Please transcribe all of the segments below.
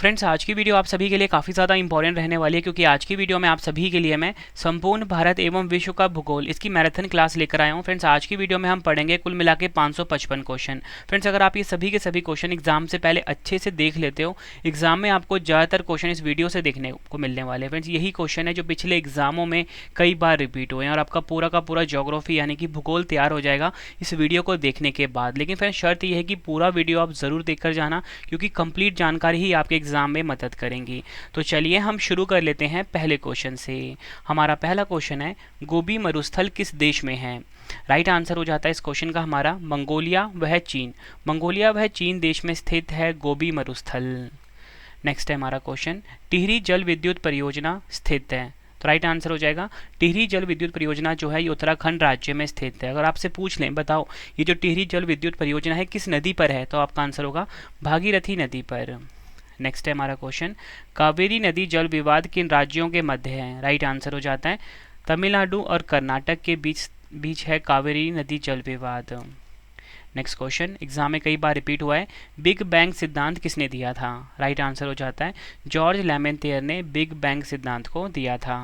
Friends, आज की video आप सभी के लिए काफ़ी ज़्यादा इंपॉर्टेंट रहने वाली है, क्योंकि आज की वीडियो में आप सभी के लिए मैं संपूर्ण भारत एवं विश्व का भूगोल इसकी मैराथन क्लास लेकर आया हूं। फ्रेंड्स, आज की वीडियो में हम पढ़ेंगे कुल मिला के 555 क्वेश्चन। फ्रेंड्स, अगर आप ये सभी के सभी क्वेश्चन एग्जाम से पहले अच्छे से देख लेते हो, एग्जाम में आपको ज़्यादातर क्वेश्चन इस वीडियो से देखने को मिलने वाले हैं। फ्रेंड्स, यही क्वेश्चन है जो पिछले एग्जामों में कई बार रिपीट हुए हैं और आपका पूरा का पूरा ज्योग्राफी यानी कि भूगोल तैयार हो जाएगा इस वीडियो को देखने के बाद। लेकिन फ्रेंड्स, शर्त यह है कि पूरा वीडियो आप ज़रूर देखकर जाना, क्योंकि कंप्लीट जानकारी ही आपके एग्जाम में मदद करेंगी। तो चलिए हम शुरू कर लेते हैं पहले क्वेश्चन से। हमारा पहला क्वेश्चन है, गोबी मरुस्थल किस देश में है? राइट आंसर हो जाता है इस क्वेश्चन का हमारा मंगोलिया वह चीन। मंगोलिया वह चीन देश में स्थित है गोबी मरुस्थल। नेक्स्ट है हमारा क्वेश्चन, टिहरी जल विद्युत परियोजना स्थित है। तो राइट आंसर हो जाएगा टिहरी जल विद्युत परियोजना जो है ये उत्तराखंड राज्य में स्थित है। अगर आपसे पूछ लें बताओ ये जो टिहरी जल विद्युत परियोजना है किस नदी पर है, तो आपका आंसर होगा भागीरथी नदी पर। नेक्स्ट है हमारा क्वेश्चन, कावेरी नदी जल विवाद किन राज्यों के मध्य है? राइट आंसर हो जाता है तमिलनाडु और कर्नाटक के बीच है कावेरी नदी जल विवाद। नेक्स्ट क्वेश्चन एग्जाम में कई बार रिपीट हुआ है, बिग बैंग सिद्धांत किसने दिया था? राइट आंसर हो जाता है जॉर्ज लेमेंथियर ने बिग बैंग सिद्धांत को दिया था।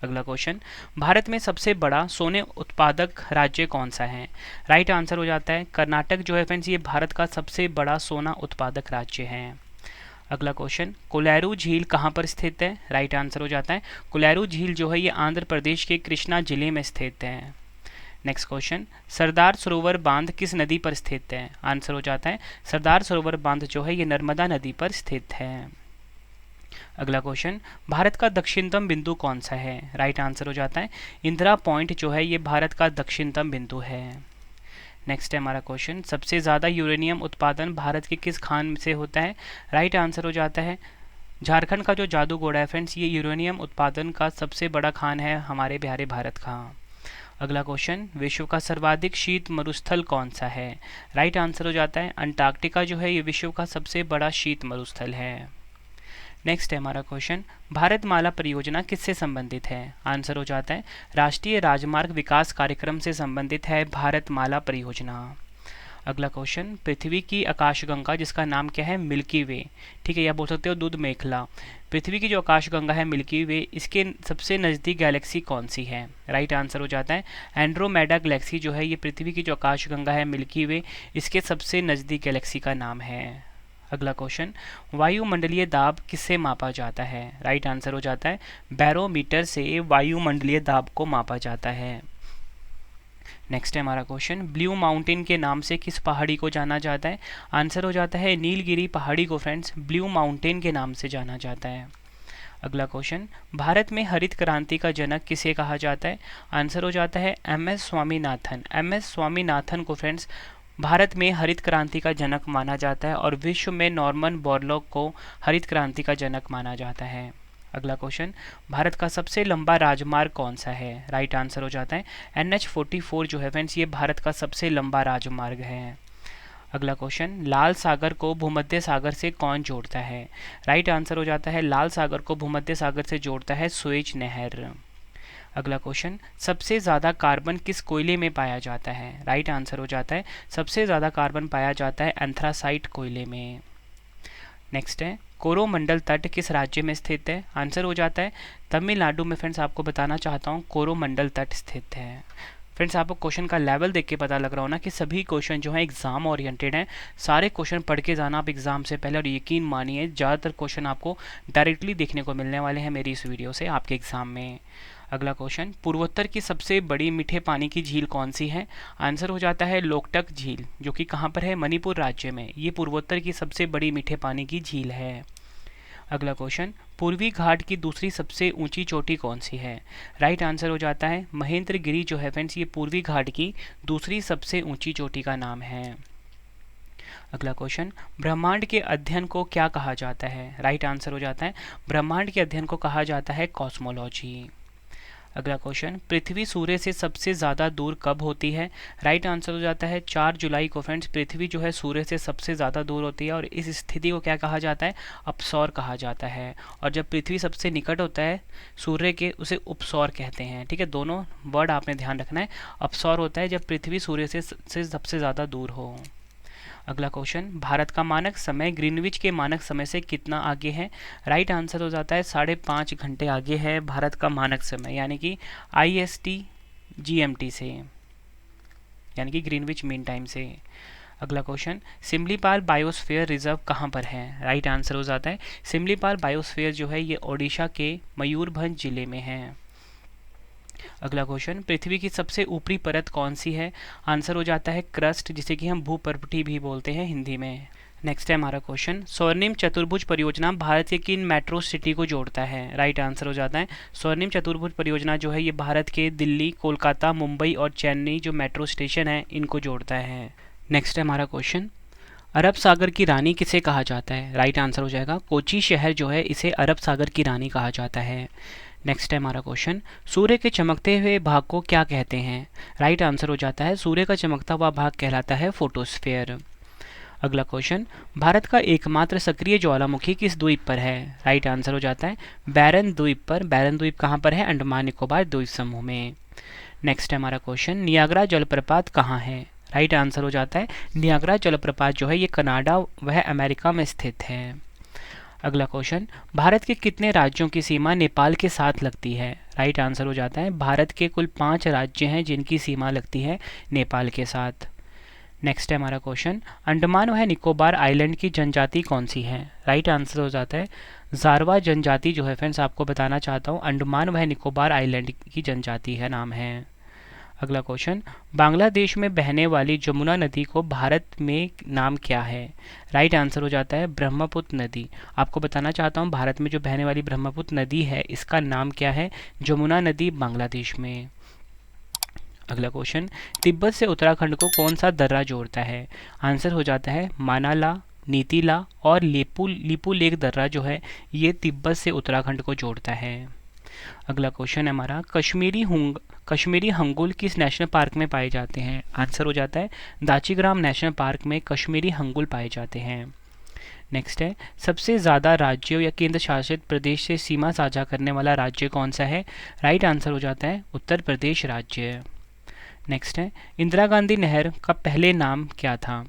अगला क्वेश्चन, भारत में सबसे बड़ा सोने उत्पादक राज्य कौन सा है? राइट आंसर हो जाता है कर्नाटक जो है फ्रेंड्स ये भारत का सबसे बड़ा सोना उत्पादक राज्य है। अगला क्वेश्चन, कोलेरू झील कहाँ पर स्थित है? राइट आंसर हो जाता है कोलेरू झील जो है ये आंध्र प्रदेश के कृष्णा जिले में स्थित है। नेक्स्ट क्वेश्चन, सरदार सरोवर बांध किस नदी पर स्थित है? आंसर हो जाता है सरदार सरोवर बांध जो है ये नर्मदा नदी पर स्थित है। अगला क्वेश्चन, भारत का दक्षिणतम बिंदु कौन सा है? राइट आंसर हो जाता है इंदिरा पॉइंट जो है ये भारत का दक्षिणतम बिंदु है। नेक्स्ट है हमारा क्वेश्चन, सबसे ज़्यादा यूरेनियम उत्पादन भारत के किस खान से होता है? राइट आंसर हो जाता है झारखंड का जो जादूगोड़ा है फ्रेंड्स ये यूरेनियम उत्पादन का सबसे बड़ा खान है हमारे प्यारे भारत का। अगला क्वेश्चन, विश्व का सर्वाधिक शीत मरुस्थल कौन सा है? राइट आंसर हो जाता है अंटार्कटिका जो है ये विश्व का सबसे बड़ा शीत मरुस्थल है। नेक्स्ट है हमारा क्वेश्चन, भारतमाला परियोजना किससे संबंधित है? आंसर हो जाता है राष्ट्रीय राजमार्ग विकास कार्यक्रम से संबंधित है भारतमाला परियोजना। अगला क्वेश्चन, पृथ्वी की आकाशगंगा जिसका नाम क्या है? मिल्की वे। ठीक है, या बोल सकते हो दूध मेखला। पृथ्वी की जो आकाशगंगा है मिल्की वे, इसके सबसे नज़दीक गैलेक्सी कौन सी है? राइट आंसर हो जाता है एंड्रोमेडा गैलेक्सी जो है ये पृथ्वी की जो आकाशगंगा है मिल्की वे इसके सबसे नज़दीक गैलेक्सी का नाम है। अगला क्वेश्चन, वायुमंडलीय दाब किससे मापा जाता है? राइट आंसर हो जाता है बैरोमीटर से वायुमंडलीय दाब को मापा जाता है। नेक्स्ट है हमारा क्वेश्चन, ब्लू माउंटेन के नाम से किस पहाड़ी को जाना जाता है? आंसर हो जाता है नीलगिरी पहाड़ी को फ्रेंड्स ब्लू माउंटेन के नाम से जाना जाता है। अगला क्वेश्चन, भारत में हरित क्रांति का जनक किसे कहा जाता है? आंसर हो जाता है एम.एस. स्वामीनाथन। एम.एस. स्वामीनाथन को फ्रेंड्स भारत में हरित क्रांति का जनक माना जाता है और विश्व में नॉर्मन बोरलॉग को हरित क्रांति का जनक माना जाता है। अगला क्वेश्चन, भारत का सबसे लंबा राजमार्ग कौन सा है? राइट आंसर हो जाता है NH-44 जो है फ्रेंड्स ये भारत का सबसे लंबा राजमार्ग है। अगला क्वेश्चन, लाल सागर को भूमध्य सागर से कौन जोड़ता है? राइट आंसर हो जाता है लाल सागर को भूमध्य सागर से जोड़ता है सुएज नहर। अगला क्वेश्चन, सबसे ज़्यादा कार्बन किस कोयले में पाया जाता है? राइट आंसर हो जाता है सबसे ज़्यादा कार्बन पाया जाता है एंथ्रासाइट कोयले में। नेक्स्ट है, कोरोमंडल तट किस राज्य में स्थित है? आंसर हो जाता है तमिलनाडु में। फ्रेंड्स आपको बताना चाहता हूँ कोरोमंडल तट स्थित है। फ्रेंड्स आपको क्वेश्चन का लेवल देख के पता लग रहा हो ना कि सभी क्वेश्चन जो है एग्जाम ओरिएंटेड हैं। सारे क्वेश्चन पढ़ के जाना आप एग्जाम से पहले, और यकीन मानिए ज़्यादातर क्वेश्चन आपको डायरेक्टली देखने को मिलने वाले हैं मेरी इस वीडियो से आपके एग्जाम में। अगला क्वेश्चन, पूर्वोत्तर की सबसे बड़ी मीठे पानी की झील कौन सी है? आंसर हो जाता है लोकटक झील जो कि कहाँ पर है? मणिपुर राज्य में। ये पूर्वोत्तर की सबसे बड़ी मीठे पानी की झील है। अगला क्वेश्चन, पूर्वी घाट की दूसरी सबसे ऊंची चोटी कौन सी है? राइट आंसर हो जाता है महेंद्रगिरी जो है फ्रेंड्स ये पूर्वी घाट की दूसरी सबसे ऊंची चोटी का नाम है। अगला क्वेश्चन, ब्रह्मांड के अध्ययन को क्या कहा जाता है? राइट आंसर हो जाता है ब्रह्मांड के अध्ययन को कहा जाता है कॉस्मोलॉजी। अगला क्वेश्चन, पृथ्वी सूर्य से सबसे ज़्यादा दूर कब होती है? राइट आंसर हो जाता है 4 जुलाई को फ्रेंड्स पृथ्वी जो है सूर्य से सबसे ज़्यादा दूर होती है और इस स्थिति को क्या कहा जाता है? अपसौर कहा जाता है। और जब पृथ्वी सबसे निकट होता है सूर्य के उसे उपसौर कहते हैं। ठीक है, दोनों वर्ड आपने ध्यान रखना है। अपसौर होता है जब पृथ्वी सूर्य से सबसे ज़्यादा दूर हो। अगला क्वेश्चन, भारत का मानक समय ग्रीनविच के मानक समय से कितना आगे है? राइट आंसर हो जाता है 5.5 घंटे आगे है भारत का मानक समय, यानी कि IST GMT से, यानी कि ग्रीनविच मीन टाइम से। अगला क्वेश्चन, सिमलीपाल बायोस्फीयर रिजर्व कहाँ पर है? राइट आंसर हो जाता है सिमलीपाल बायोस्फीयर जो है ये ओडिशा के मयूरभंज जिले में है। अगला क्वेश्चन, पृथ्वी की सबसे ऊपरी परत कौन सी है? आंसर हो जाता है क्रस्ट, जिसे कि हम भूपर्वती भी बोलते हैं हिंदी में। नेक्स्ट है हमारा क्वेश्चन, स्वर्णिम चतुर्भुज परियोजना भारत के किन मेट्रो सिटी को जोड़ता है? राइट आंसर हो जाता है स्वर्णिम चतुर्भुज परियोजना जो है ये भारत के दिल्ली, कोलकाता, मुंबई और चेन्नई जो मेट्रो स्टेशन है इनको जोड़ता है। नेक्स्ट है हमारा क्वेश्चन, अरब सागर की रानी किसे कहा जाता है? राइट आंसर हो जाएगा कोची शहर जो है इसे अरब सागर की रानी कहा जाता है। नेक्स्ट है हमारा क्वेश्चन, सूर्य के चमकते हुए भाग को क्या कहते हैं? राइट आंसर हो जाता है सूर्य का चमकता हुआ भाग कहलाता है फोटोस्फीयर। अगला क्वेश्चन, भारत का एकमात्र सक्रिय ज्वालामुखी किस द्वीप पर है? राइट आंसर हो जाता है बैरन द्वीप पर। बैरन द्वीप कहाँ पर है? अंडमान निकोबार द्वीप समूह में। नेक्स्ट है हमारा क्वेश्चन, नियाग्रा जलप्रपात कहाँ है? राइट आंसर हो जाता है नियाग्रा जलप्रपात जो है ये कनाडा वह अमेरिका में स्थित है। अगला क्वेश्चन, भारत के कितने राज्यों की सीमा नेपाल के साथ लगती है? राइट आंसर हो जाता है भारत के कुल 5 राज्य हैं जिनकी सीमा लगती है नेपाल के साथ। नेक्स्ट है हमारा क्वेश्चन, अंडमान व निकोबार आइलैंड की जनजाति कौन सी है? राइट आंसर हो जाता है जारवा जनजाति जो है फ्रेंड्स आपको बताना चाहता हूँ अंडमान व निकोबार आइलैंड की जनजाति है नाम है। अगला क्वेश्चन, बांग्लादेश में बहने वाली जमुना नदी को भारत में नाम क्या है? राइट आंसर हो जाता है ब्रह्मपुत्र नदी। आपको बताना चाहता हूँ भारत में जो बहने वाली ब्रह्मपुत्र नदी है इसका नाम क्या है? जमुना नदी बांग्लादेश में। अगला क्वेश्चन, तिब्बत से उत्तराखंड को कौन सा दर्रा जोड़ता है? आंसर हो जाता है मानाला, नीतीला और लिपू लेक दर्रा जो है ये तिब्बत से उत्तराखंड को जोड़ता है। अगला क्वेश्चन है हमारा, कश्मीरी हंगुल किस नेशनल पार्क में पाए जाते हैं? आंसर हो जाता है दाचीग्राम नेशनल पार्क में कश्मीरी हंगुल पाए जाते हैं। नेक्स्ट है, सबसे ज़्यादा राज्यों या केंद्र शासित प्रदेश से सीमा साझा करने वाला राज्य कौन सा है? राइट आंसर हो जाता है उत्तर प्रदेश राज्य। नेक्स्ट है, इंदिरा गांधी नहर का पहले नाम क्या था?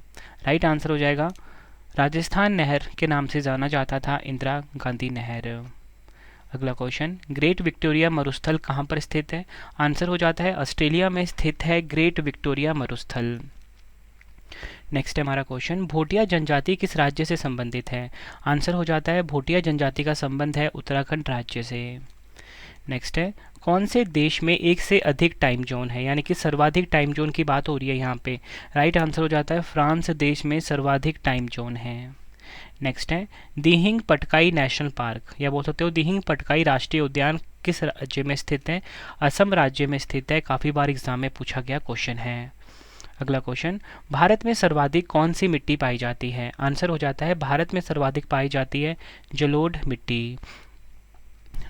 राइट आंसर हो जाएगा राजस्थान नहर के नाम से जाना जाता था इंदिरा गांधी नहर। अगला क्वेश्चन, ग्रेट विक्टोरिया मरुस्थल कहाँ पर स्थित है? आंसर हो जाता है ऑस्ट्रेलिया में स्थित है ग्रेट विक्टोरिया मरुस्थल। नेक्स्ट है हमारा क्वेश्चन, भोटिया जनजाति किस राज्य से संबंधित है? आंसर हो जाता है भोटिया जनजाति का संबंध है उत्तराखंड राज्य से। नेक्स्ट है, कौन से देश में एक से अधिक टाइम जोन है, यानी कि सर्वाधिक टाइम जोन की बात हो रही है यहाँ पे? राइट आंसर हो जाता है फ्रांस देश में सर्वाधिक टाइम जोन है। नेक्स्ट है, दिहिंग पटकाई नेशनल पार्क या बोल सकते हो दिहिंग पटकाई राष्ट्रीय उद्यान किस राज्य में स्थित है? असम राज्य में स्थित है। काफ़ी बार एग्जाम में पूछा गया क्वेश्चन है। अगला क्वेश्चन, भारत में सर्वाधिक कौन सी मिट्टी पाई जाती है? आंसर हो जाता है भारत में सर्वाधिक पाई जाती है जलोढ़ मिट्टी।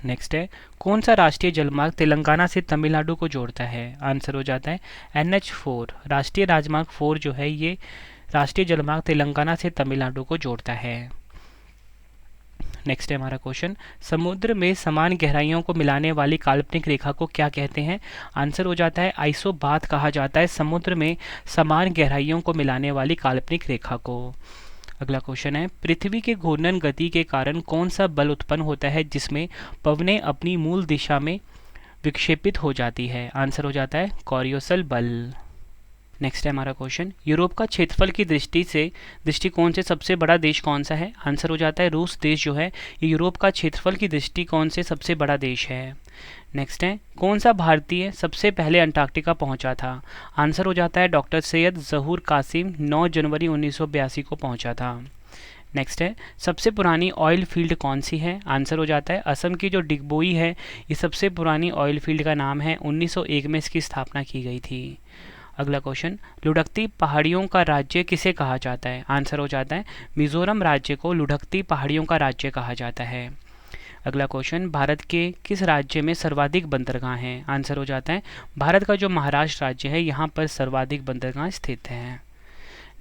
नेक्स्ट है, कौन सा राष्ट्रीय जलमार्ग तेलंगाना से तमिलनाडु को जोड़ता है? आंसर हो जाता है NH4। राष्ट्रीय राजमार्ग 4 जो है ये राष्ट्रीय जलमार्ग तेलंगाना से तमिलनाडु को जोड़ता है। नेक्स्ट है हमारा क्वेश्चन, समुद्र में समान गहराइयों को मिलाने वाली काल्पनिक रेखा को क्या कहते हैं? आंसर हो जाता है आइसोबाथ कहा जाता है समुद्र में समान गहराइयों को मिलाने वाली काल्पनिक रेखा को। अगला क्वेश्चन है, पृथ्वी के घूर्णन गति के कारण कौन सा बल उत्पन्न होता है जिसमें पवनें अपनी मूल दिशा में विक्षेपित हो जाती है? आंसर हो जाता है कोरियोसल बल। नेक्स्ट है हमारा क्वेश्चन, यूरोप का क्षेत्रफल की दृष्टिकोण से सबसे बड़ा देश कौन सा है? आंसर हो जाता है रूस देश जो है ये यूरोप का क्षेत्रफल की दृष्टिकोण से सबसे बड़ा देश है। नेक्स्ट है, कौन सा भारतीय सबसे पहले अंटार्कटिका पहुंचा था? आंसर हो जाता है डॉक्टर सैयद जहूर कासिम 9 जनवरी 1982 को पहुंचा था। नेक्स्ट है, सबसे पुरानी ऑयल फील्ड कौन सी है? आंसर हो जाता है असम की जो डिगबोई है ये सबसे पुरानी ऑयल फील्ड का नाम है। 1901 में इसकी स्थापना की गई थी। अगला क्वेश्चन, लुढ़कती पहाड़ियों का राज्य किसे कहा जाता है? आंसर हो जाता है मिजोरम राज्य को लुढ़कती पहाड़ियों का राज्य कहा जाता है। अगला क्वेश्चन, भारत के किस राज्य में सर्वाधिक बंदरगाह हैं? आंसर हो जाता है भारत का जो महाराष्ट्र राज्य है यहाँ पर सर्वाधिक बंदरगाह स्थित हैं।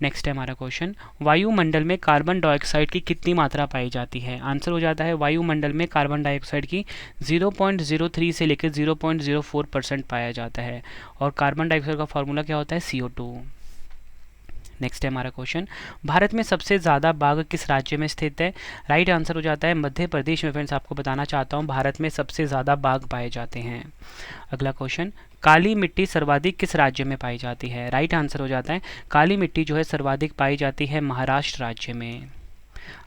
नेक्स्ट है हमारा क्वेश्चन, वायुमंडल में कार्बन डाइऑक्साइड की कितनी मात्रा पाई जाती है? आंसर हो जाता है वायुमंडल में कार्बन डाइऑक्साइड की 0.03 से लेकर 0.04% पाया जाता है और कार्बन डाइऑक्साइड का फॉर्मूला क्या होता है CO2। नेक्स्ट है हमारा क्वेश्चन, भारत में सबसे ज़्यादा बाघ किस राज्य में स्थित है? राइट आंसर हो जाता है मध्य प्रदेश में। फ्रेंड्स आपको बताना चाहता हूँ भारत में सबसे ज़्यादा बाघ पाए जाते हैं। अगला क्वेश्चन, काली मिट्टी सर्वाधिक किस राज्य में पाई जाती है? राइट आंसर हो जाता है काली मिट्टी जो है सर्वाधिक पाई जाती है महाराष्ट्र राज्य में।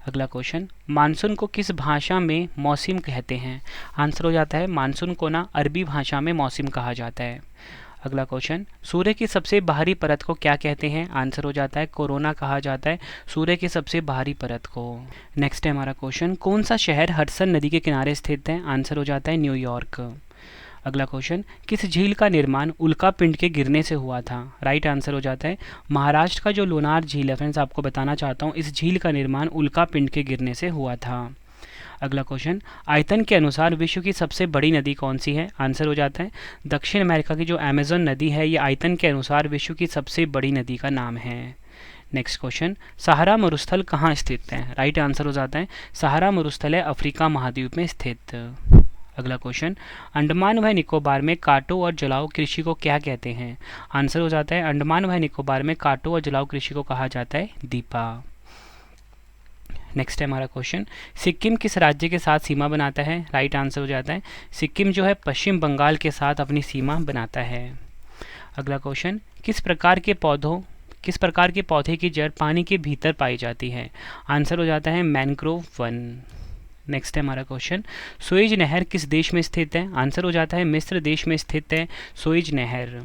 अगला क्वेश्चन, मानसून को किस भाषा में मौसम कहते हैं? आंसर हो जाता है मानसून को ना अरबी भाषा में मौसम कहा जाता है। अगला क्वेश्चन, सूर्य की सबसे बाहरी परत को क्या कहते हैं? आंसर हो जाता है कोरोना कहा जाता है सूर्य की सबसे बाहरी परत को। नेक्स्ट है हमारा क्वेश्चन, कौन सा शहर हडसन नदी के किनारे स्थित है? आंसर हो जाता है न्यूयॉर्क। अगला क्वेश्चन, किस झील का निर्माण उल्का पिंड के गिरने से हुआ था? राइट आंसर हो जाता है महाराष्ट्र का जो लोनार झील है। फ्रेंड्स आपको बताना चाहता हूँ इस झील का निर्माण उल्का पिंड के गिरने से हुआ था। अगला क्वेश्चन, आयतन के अनुसार विश्व की सबसे बड़ी नदी कौन सी है? आंसर हो जाता है दक्षिण अमेरिका की जो अमेजन नदी है ये आयतन के अनुसार विश्व की सबसे बड़ी नदी का नाम है। नेक्स्ट क्वेश्चन, सहारा मरुस्थल कहाँ स्थित है? राइट आंसर हो जाता है सहारा मरुस्थल है अफ्रीका महाद्वीप में स्थित। अगला क्वेश्चन, अंडमान व निकोबार में काटो और जलाओ कृषि को क्या कहते हैं? आंसर हो जाता है अंडमान व निकोबार में काटो और जलाओ कृषि को कहा जाता है दीपा। नेक्स्ट है हमारा क्वेश्चन, सिक्किम किस राज्य के साथ सीमा बनाता है? राइट आंसर हो जाता है सिक्किम जो है पश्चिम बंगाल के साथ अपनी सीमा बनाता है। अगला क्वेश्चन, किस प्रकार के पौधे की जड़ पानी के भीतर पाई जाती है? आंसर हो जाता है मैंग्रोव वन। नेक्स्ट है हमारा क्वेश्चन, सुएज नहर किस देश में स्थित है? आंसर हो जाता है मिस्र देश में स्थित है सुएज नहर।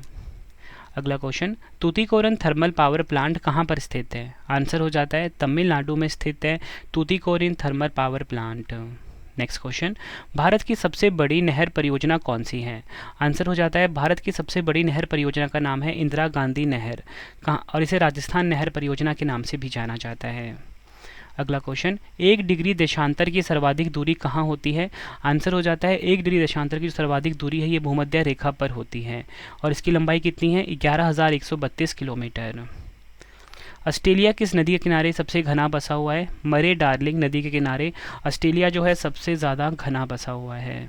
अगला question, Tuticorin thermal power plant कहाँ पर स्थित है? आंसर हो जाता है तमिलनाडु में स्थित है Tuticorin thermal power plant. Next question, Bharat की सबसे बड़ी नहर परियोजना कौन सी है? आंसर हो जाता है भारत की सबसे बड़ी नहर परियोजना का नाम है इंदिरा गांधी नहर और इसे राजस्थान नहर परियोजना के नाम से भी जाना जाता है। अगला क्वेश्चन, 1 डिग्री देशांतर की सर्वाधिक दूरी कहाँ होती है? आंसर हो जाता है 1 डिग्री देशांतर की जो सर्वाधिक दूरी है ये भूमध्य रेखा पर होती है और इसकी लंबाई कितनी है? 11,132 किलोमीटर। ऑस्ट्रेलिया किस नदी के किनारे सबसे घना बसा हुआ है? मरे डार्लिंग नदी के किनारे ऑस्ट्रेलिया जो है सबसे ज़्यादा घना बसा हुआ है।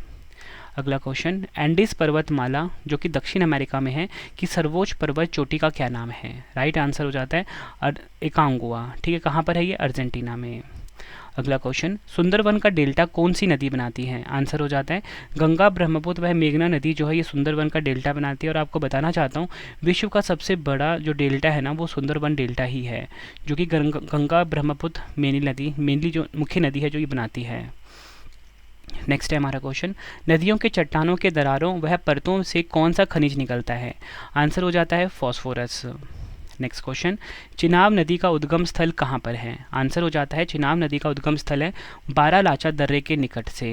अगला क्वेश्चन, एंडीज पर्वतमाला जो कि दक्षिण अमेरिका में है कि सर्वोच्च पर्वत चोटी का क्या नाम है? राइट आंसर हो जाता है एकांगुआ। ठीक है, कहाँ पर है ये? अर्जेंटीना में। अगला क्वेश्चन, सुंदरवन का डेल्टा कौन सी नदी बनाती है? आंसर हो जाता है गंगा, ब्रह्मपुत्र व मेघना नदी जो है ये सुंदरवन का डेल्टा बनाती है। और आपको बताना चाहता हूँ विश्व का सबसे बड़ा जो डेल्टा है ना वो सुंदरवन डेल्टा ही है जो कि गंगा ब्रह्मपुत्र मेनली जो मुख्य नदी है जो ये बनाती है। नेक्स्ट है हमारा क्वेश्चन, नदियों के चट्टानों के दरारों वह परतों से कौन सा खनिज निकलता है? आंसर हो जाता है फॉस्फोरस। नेक्स्ट क्वेश्चन, चिनाब नदी का उद्गम स्थल कहाँ पर है? आंसर हो जाता है चिनाब नदी का उद्गम स्थल है बारालाचा दर्रे के निकट से।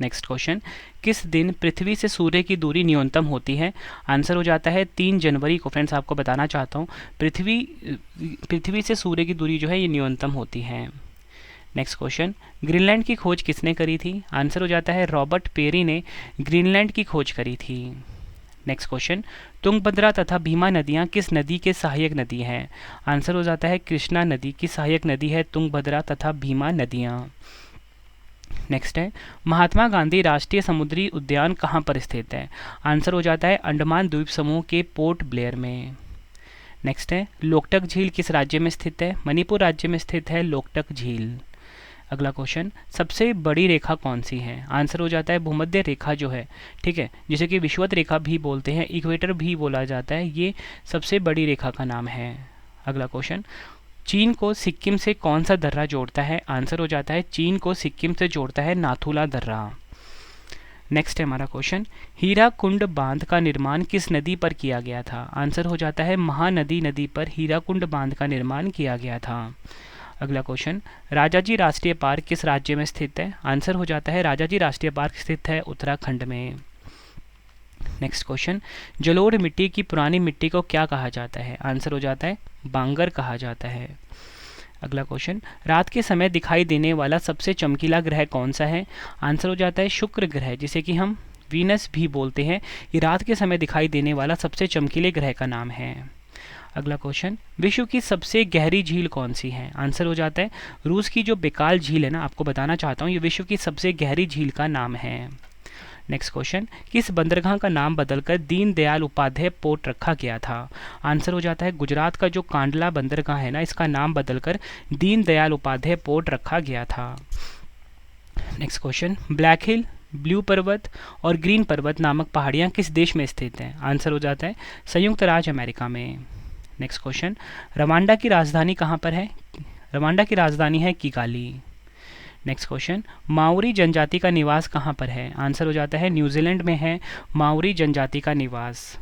नेक्स्ट क्वेश्चन, किस दिन पृथ्वी से सूर्य की दूरी न्यूनतम होती है? आंसर हो जाता है 3 जनवरी को। फ्रेंड्स आपको बताना चाहता हूँ पृथ्वी से सूर्य की दूरी जो है ये न्यूनतम होती है। नेक्स्ट क्वेश्चन, ग्रीनलैंड की खोज किसने करी थी? आंसर हो जाता है रॉबर्ट पेरी ने ग्रीनलैंड की खोज करी थी। नेक्स्ट क्वेश्चन, तुंगभद्रा तथा भीमा नदियाँ किस नदी के सहायक नदी हैं? आंसर हो जाता है कृष्णा नदी की सहायक नदी है तुंगभद्रा तथा भीमा नदियाँ। नेक्स्ट है, महात्मा गांधी राष्ट्रीय समुद्री उद्यान कहाँ पर स्थित है? आंसर हो जाता है अंडमान द्वीप समूह के पोर्ट ब्लेयर में। नेक्स्ट है, लोकटक झील किस राज्य में स्थित है? मणिपुर राज्य में स्थित है लोकटक झील। अगला क्वेश्चन, सबसे बड़ी रेखा कौन सी है? आंसर हो जाता है भूमध्य रेखा जो है, ठीक है, जिसे कि विषुवत रेखा भी बोलते हैं, इक्वेटर भी बोला जाता है, ये सबसे बड़ी रेखा का नाम है। अगला क्वेश्चन, चीन को सिक्किम से कौन सा दर्रा जोड़ता है? आंसर हो जाता है चीन को सिक्किम से जोड़ता है नाथुला दर्रा। नेक्स्ट है हमारा क्वेश्चन, हीराकुंड बांध का निर्माण किस नदी पर किया गया था? आंसर हो जाता है महानदी नदी पर हीराकुंड बांध का निर्माण किया गया था। अगला क्वेश्चन, राजाजी राष्ट्रीय पार्क किस राज्य में स्थित है? आंसर हो जाता है राजाजी राष्ट्रीय पार्क स्थित है उत्तराखंड में। नेक्स्ट क्वेश्चन, जलोढ़ मिट्टी की पुरानी मिट्टी को क्या कहा जाता है? आंसर हो जाता है बांगर कहा जाता है। अगला क्वेश्चन, रात के समय दिखाई देने वाला सबसे चमकीला ग्रह कौन सा है? आंसर हो जाता है शुक्र ग्रह, जिसे कि हम वीनस भी बोलते हैं। ये रात के समय दिखाई देने वाला सबसे चमकीले ग्रह का नाम है। अगला क्वेश्चन, विश्व की सबसे गहरी झील कौन सी है? आंसर हो जाता है रूस की जो बेकाल झील है ना, आपको बताना चाहता हूँ ये विश्व की सबसे गहरी झील का नाम है। नेक्स्ट क्वेश्चन, किस बंदरगाह का नाम बदलकर दीनदयाल उपाध्याय पोर्ट रखा गया था? आंसर हो जाता है गुजरात का जो कांडला बंदरगाह है ना, इसका नाम बदलकर दीनदयाल उपाध्याय पोर्ट रखा गया था। नेक्स्ट क्वेश्चन, ब्लैक हिल, ब्लू पर्वत और ग्रीन पर्वत नामक पहाड़ियाँ किस देश में स्थित हैं? आंसर हो जाता है संयुक्त राज्य अमेरिका में। नेक्स्ट क्वेश्चन, रवांडा की राजधानी कहाँ पर है? रवांडा की राजधानी है किगाली। नेक्स्ट क्वेश्चन, माओरी जनजाति का निवास कहाँ पर है? आंसर हो जाता है न्यूजीलैंड में है माओरी जनजाति का निवास।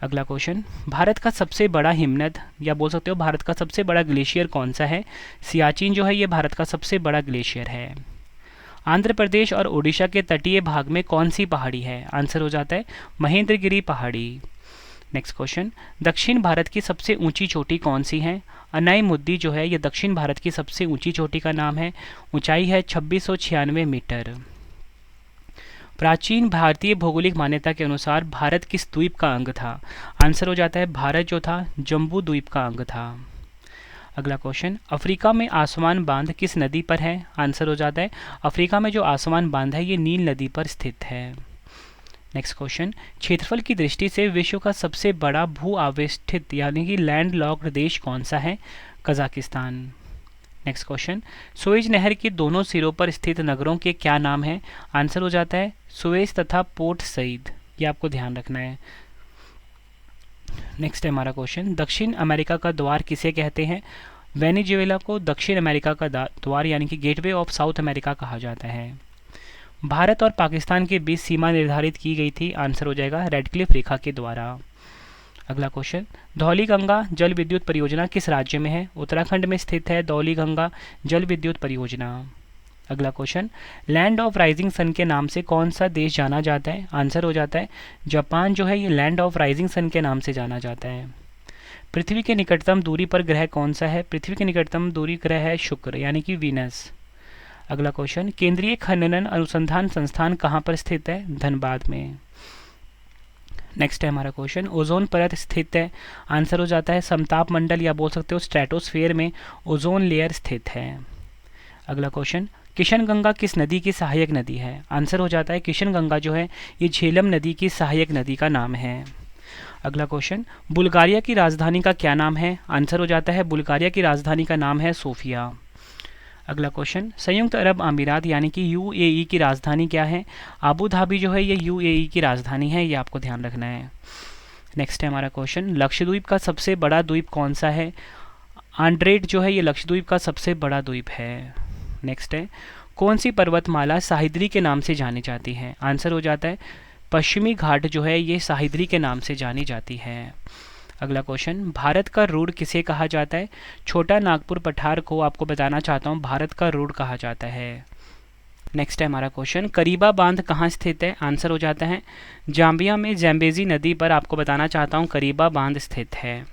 अगला क्वेश्चन, भारत का सबसे बड़ा हिमनद या बोल सकते हो भारत का सबसे बड़ा ग्लेशियर कौन सा है? सियाचिन जो है ये भारत का सबसे बड़ा ग्लेशियर है। आंध्र प्रदेश और ओडिशा के तटीय भाग में कौन सी पहाड़ी है? आंसर हो जाता है महेंद्रगिरी पहाड़ी। नेक्स्ट क्वेश्चन, दक्षिण भारत की सबसे ऊंची चोटी कौन सी है? अनाई मुद्दी जो है ये दक्षिण भारत की सबसे ऊंची चोटी का नाम है, ऊंचाई है 2696 मीटर। प्राचीन भारतीय भौगोलिक मान्यता के अनुसार भारत किस द्वीप का अंग था? आंसर हो जाता है भारत जो था जम्बू द्वीप का अंग था। अगला क्वेश्चन, अफ्रीका में आसमान बांध किस नदी पर है? आंसर हो जाता है अफ्रीका में जो आसमान बांध है ये नील नदी पर स्थित है। नेक्स्ट क्वेश्चन, क्षेत्रफल की दृष्टि से विश्व का सबसे बड़ा भू आवेष्टित यानी कि लैंड लॉक्ड देश कौन सा है? कजाकिस्तान। नेक्स्ट क्वेश्चन, सुएज नहर के दोनों सिरों पर स्थित नगरों के क्या नाम हैं? आंसर हो जाता है सुएज तथा पोर्ट सईद, ये आपको ध्यान रखना है। नेक्स्ट है हमारा क्वेश्चन, दक्षिण अमेरिका का द्वार किसे कहते हैं? वेनेजुएला को दक्षिण अमेरिका का द्वार यानी कि गेटवे ऑफ साउथ अमेरिका कहा जाता है। भारत और पाकिस्तान के बीच सीमा निर्धारित की गई थी, आंसर हो जाएगा रेडक्लिफ रेखा के द्वारा। अगला क्वेश्चन, धौली गंगा जल विद्युत परियोजना किस राज्य में है? उत्तराखंड में स्थित है धौली गंगा जल विद्युत परियोजना। अगला question, land of rising sun के नाम से कौन सा देश जाना जाता है? आंसर हो जाता है जापान जो है ये लैंड ऑफ राइजिंग सन के नाम से जाना जाता है। पृथ्वी के निकटतम दूरी पर ग्रह कौन सा है? पृथ्वी के निकटतम दूरी ग्रह है शुक्र यानी कि वीनस। अगला क्वेश्चन, केंद्रीय खनन अनुसंधान संस्थान कहाँ पर स्थित है? धनबाद में। नेक्स्ट है हमारा क्वेश्चन, ओजोन परत स्थित है? आंसर हो जाता है समताप मंडल या बोल सकते हो स्ट्रेटोस्फेयर में ओजोन लेयर स्थित है। अगला क्वेश्चन, किशनगंगा किस नदी की सहायक नदी है? आंसर हो जाता है किशनगंगा जो है ये झेलम नदी की सहायक नदी का नाम है। अगला क्वेश्चन, बुल्गारिया की राजधानी का क्या नाम है? आंसर हो जाता है बुल्गारिया की राजधानी का नाम है सोफिया। अगला क्वेश्चन, संयुक्त अरब अमीरात यानी कि यूएई की राजधानी क्या है? आबू धाबी जो है ये यूएई की राजधानी है, ये आपको ध्यान रखना है। नेक्स्ट है हमारा क्वेश्चन, लक्षद्वीप का सबसे बड़ा द्वीप कौन सा है? आंड्रेट जो है ये लक्षद्वीप का सबसे बड़ा द्वीप है। नेक्स्ट है, कौन सी पर्वतमाला साहिद्री के नाम से जानी जाती है? आंसर हो जाता है पश्चिमी घाट जो है ये साहिद्री के नाम से जानी जाती है। अगला क्वेश्चन, भारत का रूड़ किसे कहा जाता है? छोटा नागपुर पठार को आपको बताना चाहता हूँ भारत का रूड़ कहा जाता है। नेक्स्ट है हमारा क्वेश्चन, करीबा बांध कहाँ स्थित है? आंसर हो जाता है जाम्बिया में जैम्बेजी नदी पर आपको बताना चाहता हूँ करीबा बांध स्थित है।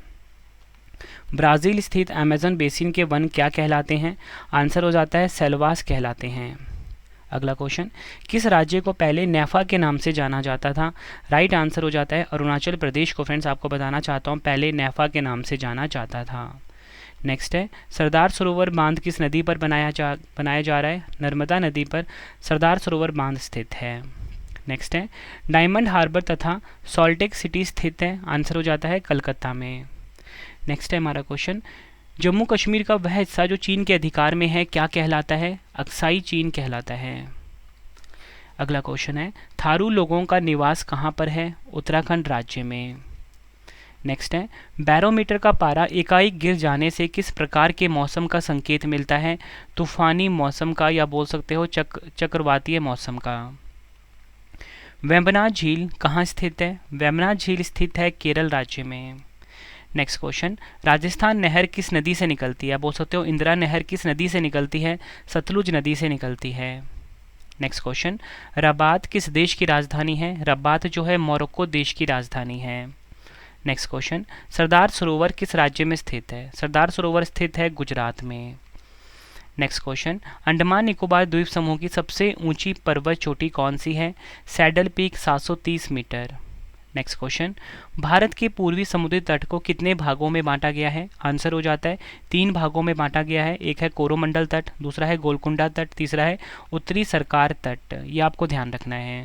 ब्राज़ील स्थित अमेज़न बेसिन के वन क्या कहलाते हैं? आंसर हो जाता है सेल्वास कहलाते हैं। अगला क्वेश्चन, किस राज्य को पहले नेफा के नाम से जाना जाता था? राइट आंसर हो जाता है अरुणाचल प्रदेश को फ्रेंड्स आपको बताना चाहता हूँ पहले नेफा के नाम से जाना जाता था। नेक्स्ट है, सरदार सरोवर बांध किस नदी पर बनाया जा रहा है? नर्मदा नदी पर सरदार सरोवर बांध स्थित है। नेक्स्ट है, डायमंड हार्बर तथा सॉल्टेक सिटी स्थित है? आंसर हो जाता है कलकत्ता में। नेक्स्ट है हमारा क्वेश्चन, जम्मू कश्मीर का वह हिस्सा जो चीन के अधिकार में है क्या कहलाता है? अक्साई चीन कहलाता है। अगला क्वेश्चन है, थारू लोगों का निवास कहाँ पर है? उत्तराखंड राज्य में। नेक्स्ट है, बैरोमीटर का पारा एकाएक गिर जाने से किस प्रकार के मौसम का संकेत मिलता है? तूफानी मौसम का या बोल सकते हो चक्रवातीय मौसम का। वेम्बनाड झील कहाँ स्थित है? वेम्बनाड झील स्थित है केरल राज्य में। नेक्स्ट क्वेश्चन, राजस्थान नहर किस नदी से निकलती है? बोल सकते हो इंदिरा नहर किस नदी से निकलती है? सतलुज नदी से निकलती है। नेक्स्ट क्वेश्चन, रबात किस देश की राजधानी है? रबात जो है मोरक्को देश की राजधानी है। नेक्स्ट क्वेश्चन, सरदार सरोवर किस राज्य में स्थित है? सरदार सरोवर स्थित है गुजरात में। नेक्स्ट क्वेश्चन, अंडमान निकोबार द्वीप समूह की सबसे ऊंची पर्वत चोटी कौन सी है? Saddle peak 730 metre. Next question, Bharat के पूर्वी समुद्री तट को कितने भागों में बांटा गया है? आंसर हो जाता है 3 भागों में बांटा गया है। एक है कोरोमंडल तट, दूसरा है गोलकुंडा तट, तीसरा है उत्तरी सरकार तट। ये आपको ध्यान रखना है।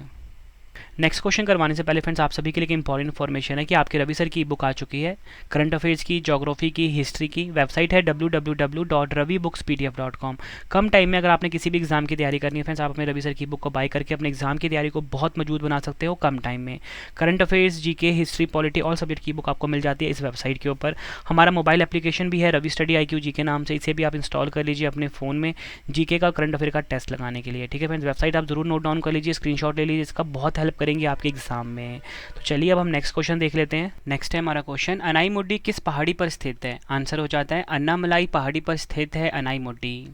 नेक्स्ट क्वेश्चन करवाने से पहले फ्रेंड्स आप सभी के लिए इंपॉर्टेंट इन्फॉर्मेशन है कि आपके रवि सर की बुक आ चुकी है करंट अफेयर्स की, ज्योग्राफी की, हिस्ट्री की। वेबसाइट है www.ravibookspdf.com। कम टाइम में अगर आपने किसी भी एग्जाम की तैयारी करनी है फ्रेंड्स, आप अपने रवि सर की बुक को बाय करके अपने एग्जाम की तैयारी को बहुत मजबूत बना सकते हो कम टाइम में। Current affairs, GK, history, polity, all subject की बुक आपको मिल जाती है इस वेबसाइट के ऊपर। हमारा मोबाइल एप्लीकेशन भी है रवि स्टडी IQ जीके नाम से, इसे भी आप इंस्टॉल कर लीजिए अपने फ़ोन में जीके का, करंट अफेयर का टेस्ट लगाने के लिए। ठीक है फ्रेंड्स, वेबसाइट आप जरूर नोट डाउन कर लीजिए, स्क्रीनशॉट ले लीजिए, इसका बहुत हेल्प करेंगे आपके एग्जाम में। तो चलिए अब हम नेक्स्ट क्वेश्चन देख लेते हैं। नेक्स्ट है हमारा क्वेश्चन, अनाईमुड्डी किस पहाड़ी पर स्थित है? आंसर हो जाता है अन्नामलाई पहाड़ी पर स्थित है अनाईमुड्डी।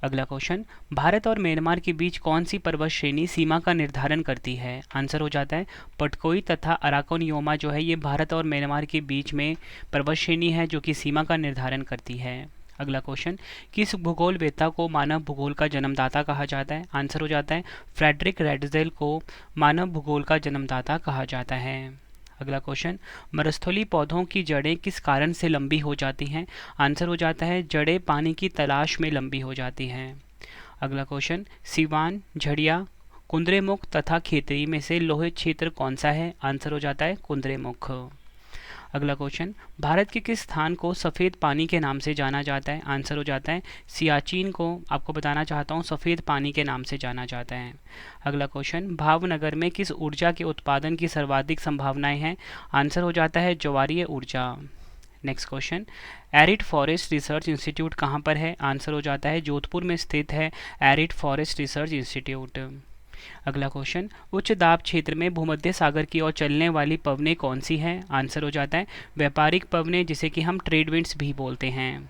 अगला क्वेश्चन, भारत और म्यांमार के बीच कौन सी पर्वत श्रेणी सीमा का निर्धारण करती है? आंसर हो जाता है पटकोई तथा अराकोनियोमा जो है ये भारत और म्यांमार के बीच में पर्वत श्रेणी है जो कि सीमा का निर्धारण करती है। अगला क्वेश्चन, किस भूगोलवेत्ता को मानव भूगोल का जन्मदाता कहा जाता है? आंसर हो जाता है फ्रेडरिक रेडजेल को मानव भूगोल का जन्मदाता कहा जाता है। अगला क्वेश्चन, मरुस्थलीय पौधों की जड़ें किस कारण से लंबी हो जाती हैं? आंसर हो जाता है जड़ें पानी की तलाश में लंबी हो जाती हैं। अगला क्वेश्चन, सिवान, झड़िया, कुंद्रेमुख तथा खेतरी में से लोहित क्षेत्र कौन सा है? आंसर हो जाता है कुंद्रेमुख। अगला क्वेश्चन, भारत के किस स्थान को सफ़ेद पानी के नाम से जाना जाता है? आंसर हो जाता है सियाचिन को आपको बताना चाहता हूँ सफ़ेद पानी के नाम से जाना जाता है। अगला क्वेश्चन, भावनगर में किस ऊर्जा के उत्पादन की सर्वाधिक संभावनाएं हैं? आंसर हो जाता है ज्वारीय ऊर्जा। Next question, arid forest research institute कहाँ पर है? आंसर हो जाता है जोधपुर में स्थित है एरिड फॉरेस्ट रिसर्च इंस्टीट्यूट। अगला क्वेश्चन, उच्च दाब क्षेत्र में भूमध्य सागर की ओर चलने वाली पवनें कौन सी हैं? आंसर हो जाता है व्यापारिक पवनें जिसे कि हम ट्रेड विंड्स भी बोलते हैं।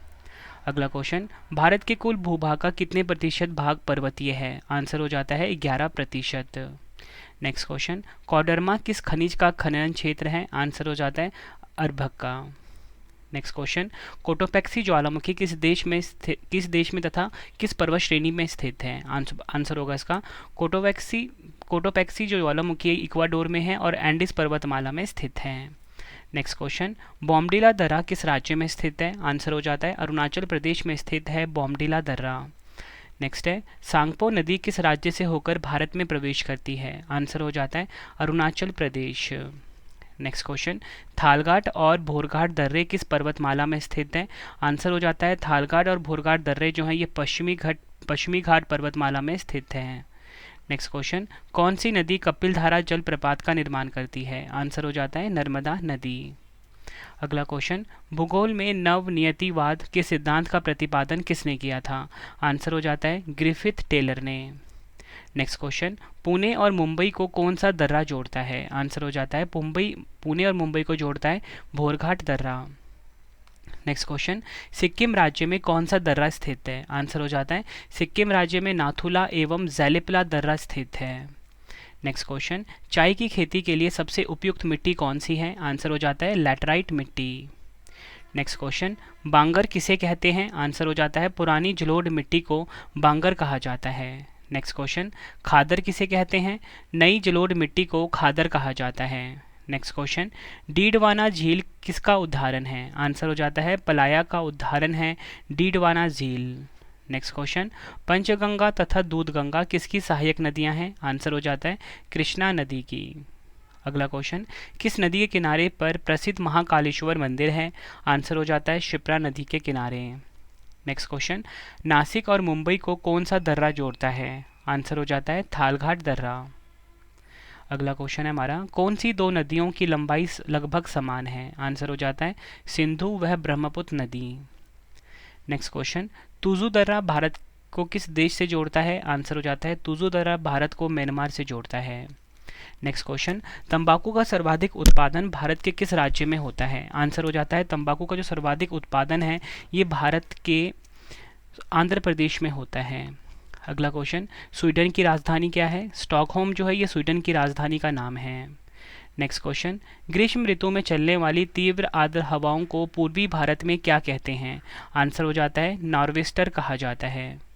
अगला क्वेश्चन, भारत के कुल भूभाग का कितने प्रतिशत भाग पर्वतीय है? आंसर हो जाता है 11%। नेक्स्ट क्वेश्चन, कोडरमा किस खनिज का खनन क्षेत्र है? आंसर हो जाता है अरभक का। नेक्स्ट क्वेश्चन, कोटोपैक्सी ज्वालामुखी किस देश में तथा किस पर्वत श्रेणी में स्थित है? आंसर होगा इसका कोटोपैक्सी जो ज्वालामुखी इक्वाडोर में है और एंडीज पर्वतमाला में स्थित है। नेक्स्ट क्वेश्चन, बॉमडिला दर्रा किस राज्य में स्थित है? आंसर हो जाता है अरुणाचल प्रदेश में स्थित है बॉमडिला दर्रा। नेक्स्ट है, सांगपो नदी किस राज्य से होकर भारत में प्रवेश करती है? आंसर हो जाता है अरुणाचल प्रदेश। नेक्स्ट क्वेश्चन, थालघाट और भोरघाट दर्रे किस पर्वतमाला में स्थित है? आंसर हो जाता है थालघाट और भोरघाट दर्रे जो हैं ये पश्चिमी घाट पर्वतमाला में स्थित हैं। नेक्स्ट क्वेश्चन, कौन सी नदी कपिलधारा जलप्रपात का निर्माण करती है? आंसर हो जाता है नर्मदा नदी। अगला क्वेश्चन, भूगोल में नवनियतिवाद के सिद्धांत का प्रतिपादन किसने किया था? आंसर हो जाता है ग्रिफिथ टेलर ने। नेक्स्ट क्वेश्चन, पुणे और मुंबई को कौन सा दर्रा जोड़ता है? आंसर हो जाता है पुणे और मुंबई को जोड़ता है भोरघाट दर्रा। नेक्स्ट क्वेश्चन, सिक्किम राज्य में कौन सा दर्रा स्थित है? आंसर हो जाता है सिक्किम राज्य में नाथुला एवं ज़ैलिपला दर्रा स्थित है। नेक्स्ट क्वेश्चन, चाय की खेती के लिए सबसे उपयुक्त मिट्टी कौन सी है? आंसर हो जाता है लैटराइट मिट्टी। नेक्स्ट क्वेश्चन, बांगर किसे कहते हैं? आंसर हो जाता है पुरानी जलोढ़ मिट्टी को बांगर कहा जाता है। नेक्स्ट क्वेश्चन, खादर किसे कहते हैं? नई जलोढ़ मिट्टी को खादर कहा जाता है। नेक्स्ट क्वेश्चन, डीडवाना झील किसका उदाहरण है? आंसर हो जाता है पलाया का उदाहरण है डीडवाना झील। नेक्स्ट क्वेश्चन, पंचगंगा तथा दूधगंगा किसकी सहायक नदियां हैं? आंसर हो जाता है कृष्णा नदी की। अगला क्वेश्चन, किस नदी के किनारे पर प्रसिद्ध महाकालेश्वर मंदिर है? आंसर हो जाता है शिप्रा नदी के किनारे। नेक्स्ट क्वेश्चन, नासिक और मुंबई को कौन सा दर्रा जोड़ता है? आंसर हो जाता है थालघाट दर्रा। अगला क्वेश्चन है हमारा, कौन सी दो नदियों की लंबाई लगभग समान है? आंसर हो जाता है सिंधु व ब्रह्मपुत्र नदी। नेक्स्ट क्वेश्चन, तुजु दर्रा भारत को किस देश से जोड़ता है? आंसर हो जाता है तुजु दर्रा भारत को म्यांमार से जोड़ता है। नेक्स्ट क्वेश्चन, तंबाकू का सर्वाधिक उत्पादन भारत के किस राज्य में होता है? आंसर हो जाता है तंबाकू का जो सर्वाधिक उत्पादन है ये भारत के आंध्र प्रदेश में होता है। अगला क्वेश्चन, स्वीडन की राजधानी क्या है? स्टॉकहोम जो है ये स्वीडन की राजधानी का नाम है। नेक्स्ट क्वेश्चन, ग्रीष्म ऋतु में चलने वाली तीव्र आर्द्र हवाओं को पूर्वी भारत में क्या कहते हैं? आंसर हो जाता है नॉर्वेस्टर कहा जाता है।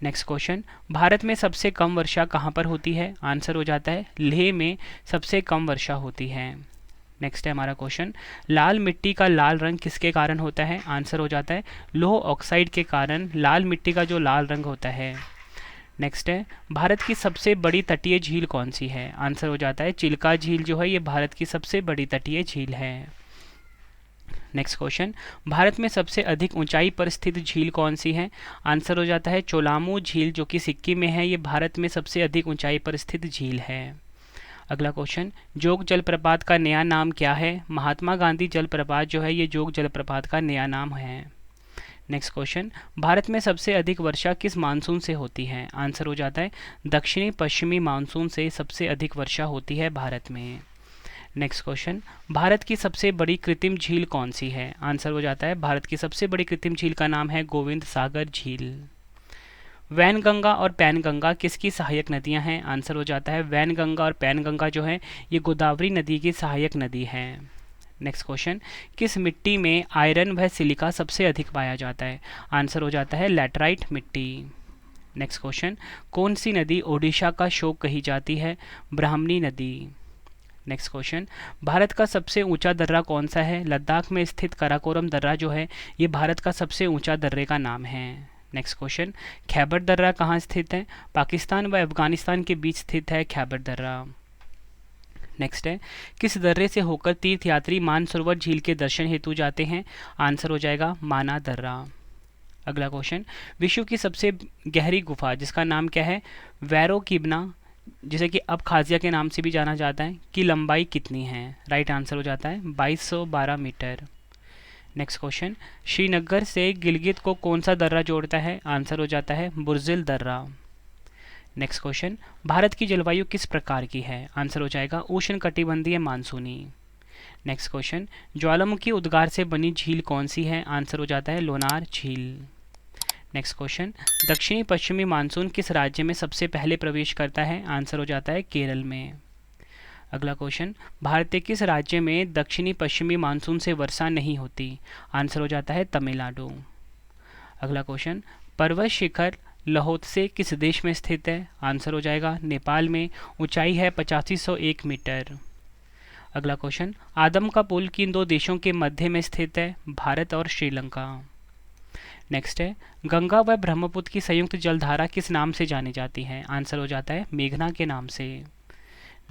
नेक्स्ट क्वेश्चन, भारत में सबसे कम वर्षा कहाँ पर होती है? आंसर हो जाता है लेह में सबसे कम वर्षा होती है। नेक्स्ट है हमारा क्वेश्चन, लाल मिट्टी का लाल रंग किसके कारण होता है? आंसर हो जाता है लौह ऑक्साइड के कारण लाल मिट्टी का जो लाल रंग होता है। नेक्स्ट है, भारत की सबसे बड़ी तटीय झील कौन सी है? आंसर हो जाता है चिल्का झील जो है ये भारत की सबसे बड़ी तटीय झील है। नेक्स्ट क्वेश्चन, भारत में सबसे अधिक ऊंचाई पर स्थित झील कौन सी है? आंसर हो जाता है चोलामू झील जो कि सिक्किम में है, ये भारत में सबसे अधिक ऊंचाई पर स्थित झील है। अगला क्वेश्चन, जोग जलप्रपात का नया नाम क्या है? महात्मा गांधी जलप्रपात जो है ये जोग जलप्रपात का नया नाम है। नेक्स्ट क्वेश्चन, भारत में सबसे अधिक वर्षा किस मानसून से होती है? आंसर हो जाता है दक्षिणी पश्चिमी मानसून से सबसे अधिक वर्षा होती है भारत में। नेक्स्ट क्वेश्चन, भारत की सबसे बड़ी कृत्रिम झील कौन सी है? आंसर हो जाता है भारत की सबसे बड़ी कृत्रिम झील का नाम है गोविंद सागर झील। वैनगंगा और पैनगंगा किसकी सहायक नदियां हैं? आंसर हो जाता है वैनगंगा और पैनगंगा जो है ये गोदावरी नदी की सहायक नदी है। नेक्स्ट क्वेश्चन, किस मिट्टी में आयरन व सिलिका सबसे अधिक पाया जाता है? आंसर हो जाता है लैटराइट मिट्टी। नेक्स्ट क्वेश्चन, कौन सी नदी ओडिशा का शोक कही जाती है? ब्राह्मणी नदी। नेक्स्ट क्वेश्चन, भारत का सबसे ऊंचा दर्रा कौन सा है? लद्दाख में स्थित काराकोरम दर्रा जो है ये भारत का सबसे ऊंचा दर्रे का नाम है। नेक्स्ट क्वेश्चन, खैबर दर्रा कहाँ स्थित है? पाकिस्तान व अफगानिस्तान के बीच स्थित है खैबर दर्रा। नेक्स्ट है, किस दर्रे से होकर तीर्थयात्री मानसरोवर झील के दर्शन हेतु जाते हैं? आंसर हो जाएगा माना दर्रा। अगला क्वेश्चन, विश्व की सबसे गहरी गुफा जिसका नाम क्या है? वैरो किबना, जिसे कि अब खाजिया के नाम से भी जाना जाता है, की लंबाई कितनी है? राइट आंसर हो जाता है 2212 मीटर। नेक्स्ट क्वेश्चन, श्रीनगर से गिलगित को कौन सा दर्रा जोड़ता है? आंसर हो जाता है बुर्जिल दर्रा। नेक्स्ट क्वेश्चन, भारत की जलवायु किस प्रकार की है? आंसर हो जाएगा उष्णकटिबंधीय मानसूनी। नेक्स्ट क्वेश्चन, ज्वालामुखी उद्गार से बनी झील कौन सी है? आंसर हो जाता है लोनार झील। नेक्स्ट क्वेश्चन, दक्षिणी पश्चिमी मानसून किस राज्य में सबसे पहले प्रवेश करता है? आंसर हो जाता है केरल में। अगला क्वेश्चन, भारत के किस राज्य में दक्षिणी पश्चिमी मानसून से वर्षा नहीं होती? आंसर हो जाता है तमिलनाडु। अगला क्वेश्चन, पर्वत शिखर लहोत्से किस देश में स्थित है? आंसर हो जाएगा नेपाल में, ऊंचाई है 8501 मीटर। अगला क्वेश्चन, आदम का पुल किन दो देशों के मध्य में स्थित है? भारत और श्रीलंका। नेक्स्ट है, गंगा व ब्रह्मपुत्र की संयुक्त जलधारा किस नाम से जानी जाती है? आंसर हो जाता है मेघना के नाम से।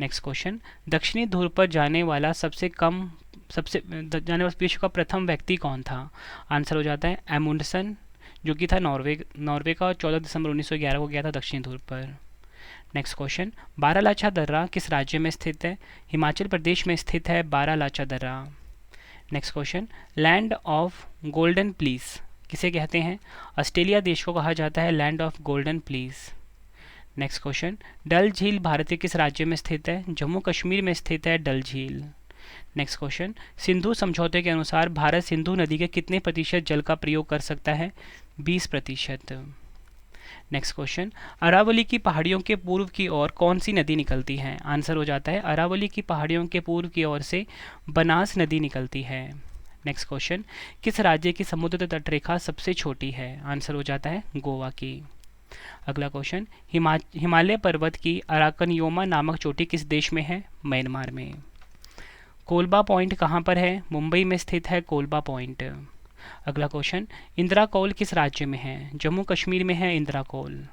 नेक्स्ट क्वेश्चन, दक्षिणी ध्रुव पर जाने वाला विश्व का प्रथम व्यक्ति कौन था? आंसर हो जाता है एमुंडसन जो कि था नॉर्वे का, 14 दिसंबर 1911 को गया था दक्षिणी ध्रुव पर। नेक्स्ट क्वेश्चन, बारालाचा दर्रा किस राज्य में स्थित है? हिमाचल प्रदेश में स्थित है बारालाचा दर्रा। Next question, land of golden fleece किसे कहते हैं? ऑस्ट्रेलिया देश को कहा जाता है land of golden fleece. Next question, Dal झील भारत के किस राज्य में स्थित है? जम्मू कश्मीर में स्थित है डल झील। नेक्स्ट क्वेश्चन, सिंधु समझौते के अनुसार भारत सिंधु नदी के कितने प्रतिशत जल का प्रयोग कर सकता है? 20%। नेक्स्ट क्वेश्चन, अरावली की पहाड़ियों के पूर्व की ओर कौन सी नदी निकलती है? आंसर हो जाता है अरावली की पहाड़ियों के पूर्व की ओर से बनास नदी निकलती है। नेक्स्ट क्वेश्चन, किस राज्य की समुद्र तटरेखा सबसे छोटी है? आंसर हो जाता है गोवा की। अगला क्वेश्चन, हिमालय पर्वत की अराकनयोमा नामक चोटी किस देश में है? म्यांमार में। कोलबा पॉइंट कहाँ पर है? मुंबई में स्थित है कोलबा पॉइंट। अगला क्वेश्चन, इंदिरा कौल किस राज्य में है? जम्मू कश्मीर में है इंदिरा कौल।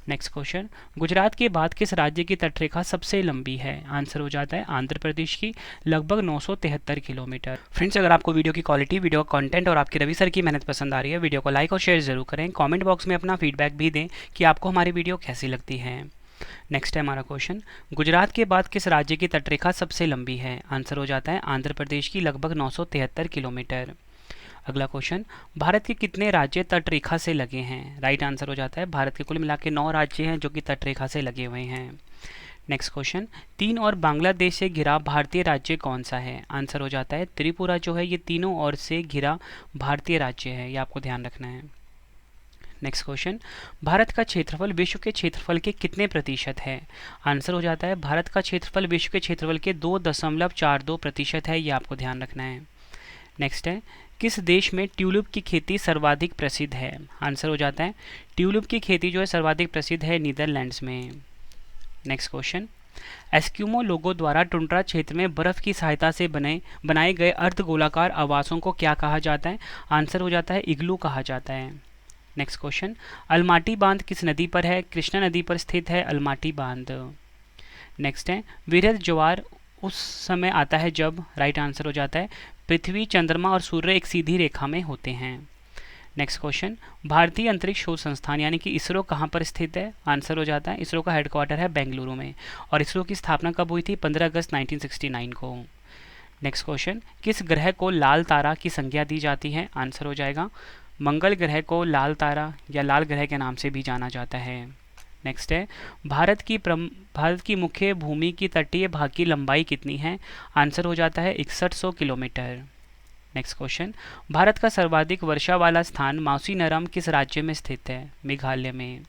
नेक्स्ट क्वेश्चन, गुजरात के बाद किस राज्य की तटरेखा सबसे लंबी है? आंसर हो जाता है आंध्र प्रदेश की, लगभग 973 किलोमीटर। फ्रेंड्स, अगर आपको वीडियो की क्वालिटी, वीडियो का कंटेंट और आपकी रवि सर की मेहनत पसंद आ रही है, वीडियो को लाइक और शेयर जरूर करें। कमेंट बॉक्स में अपना फीडबैक भी दें कि आपको हमारी वीडियो कैसी लगती है। नेक्स्ट है हमारा क्वेश्चन, गुजरात के बाद किस राज्य की तटरेखा सबसे लंबी है? आंसर हो जाता है आंध्र प्रदेश की, लगभग 973 किलोमीटर। अगला क्वेश्चन, भारत के कितने राज्य तटरेखा से लगे हैं? राइट आंसर हो जाता है भारत के कुल मिला के 9 राज्य हैं जो कि तटरेखा से लगे हुए हैं। नेक्स्ट क्वेश्चन, तीन और बांग्लादेश से घिरा भारतीय राज्य कौन सा है? आंसर हो जाता है त्रिपुरा जो है ये तीनों ओर से घिरा भारतीय राज्य है, ये आपको ध्यान रखना है। नेक्स्ट क्वेश्चन, भारत का क्षेत्रफल विश्व के क्षेत्रफल के कितने प्रतिशत है? आंसर हो जाता है भारत का क्षेत्रफल विश्व के क्षेत्रफल के 2.42% है, ये आपको ध्यान रखना है। नेक्स्ट है, किस देश में ट्यूलिप की खेती सर्वाधिक प्रसिद्ध है? आंसर हो जाता है ट्यूलिप की खेती जो है सर्वाधिक प्रसिद्ध है नीदरलैंड्स में। नेक्स्ट क्वेश्चन, एस्क्यूमो लोगो द्वारा टुंड्रा क्षेत्र में बर्फ की सहायता से बनाए गए अर्धगोलाकार आवासों को क्या कहा जाता है? आंसर हो जाता है इग्लू कहा जाता है। नेक्स्ट क्वेश्चन, अलमाटी बांध किस नदी पर है? कृष्णा नदी पर स्थित है अलमाटी बांध। नेक्स्ट है, वृहद ज्वार उस समय आता है जब, राइट आंसर हो जाता है पृथ्वी, चंद्रमा और सूर्य एक सीधी रेखा में होते हैं। नेक्स्ट क्वेश्चन, भारतीय अंतरिक्ष शोध संस्थान यानी कि इसरो कहाँ पर स्थित है? आंसर हो जाता है इसरो का हेडक्वार्टर है बेंगलुरु में, और इसरो की स्थापना कब हुई थी? 15 अगस्त 1969 को। नेक्स्ट क्वेश्चन, किस ग्रह को लाल तारा की संज्ञा दी जाती है? आंसर हो जाएगा मंगल ग्रह को लाल तारा या लाल ग्रह के नाम से भी जाना जाता है। नेक्स्ट है, भारत की मुख्य भूमि की तटीय भाग की लंबाई कितनी है? आंसर हो जाता है 6100 किलोमीटर। नेक्स्ट क्वेश्चन, भारत का सर्वाधिक वर्षा वाला स्थान मौसीनराम किस राज्य में स्थित है? मेघालय में।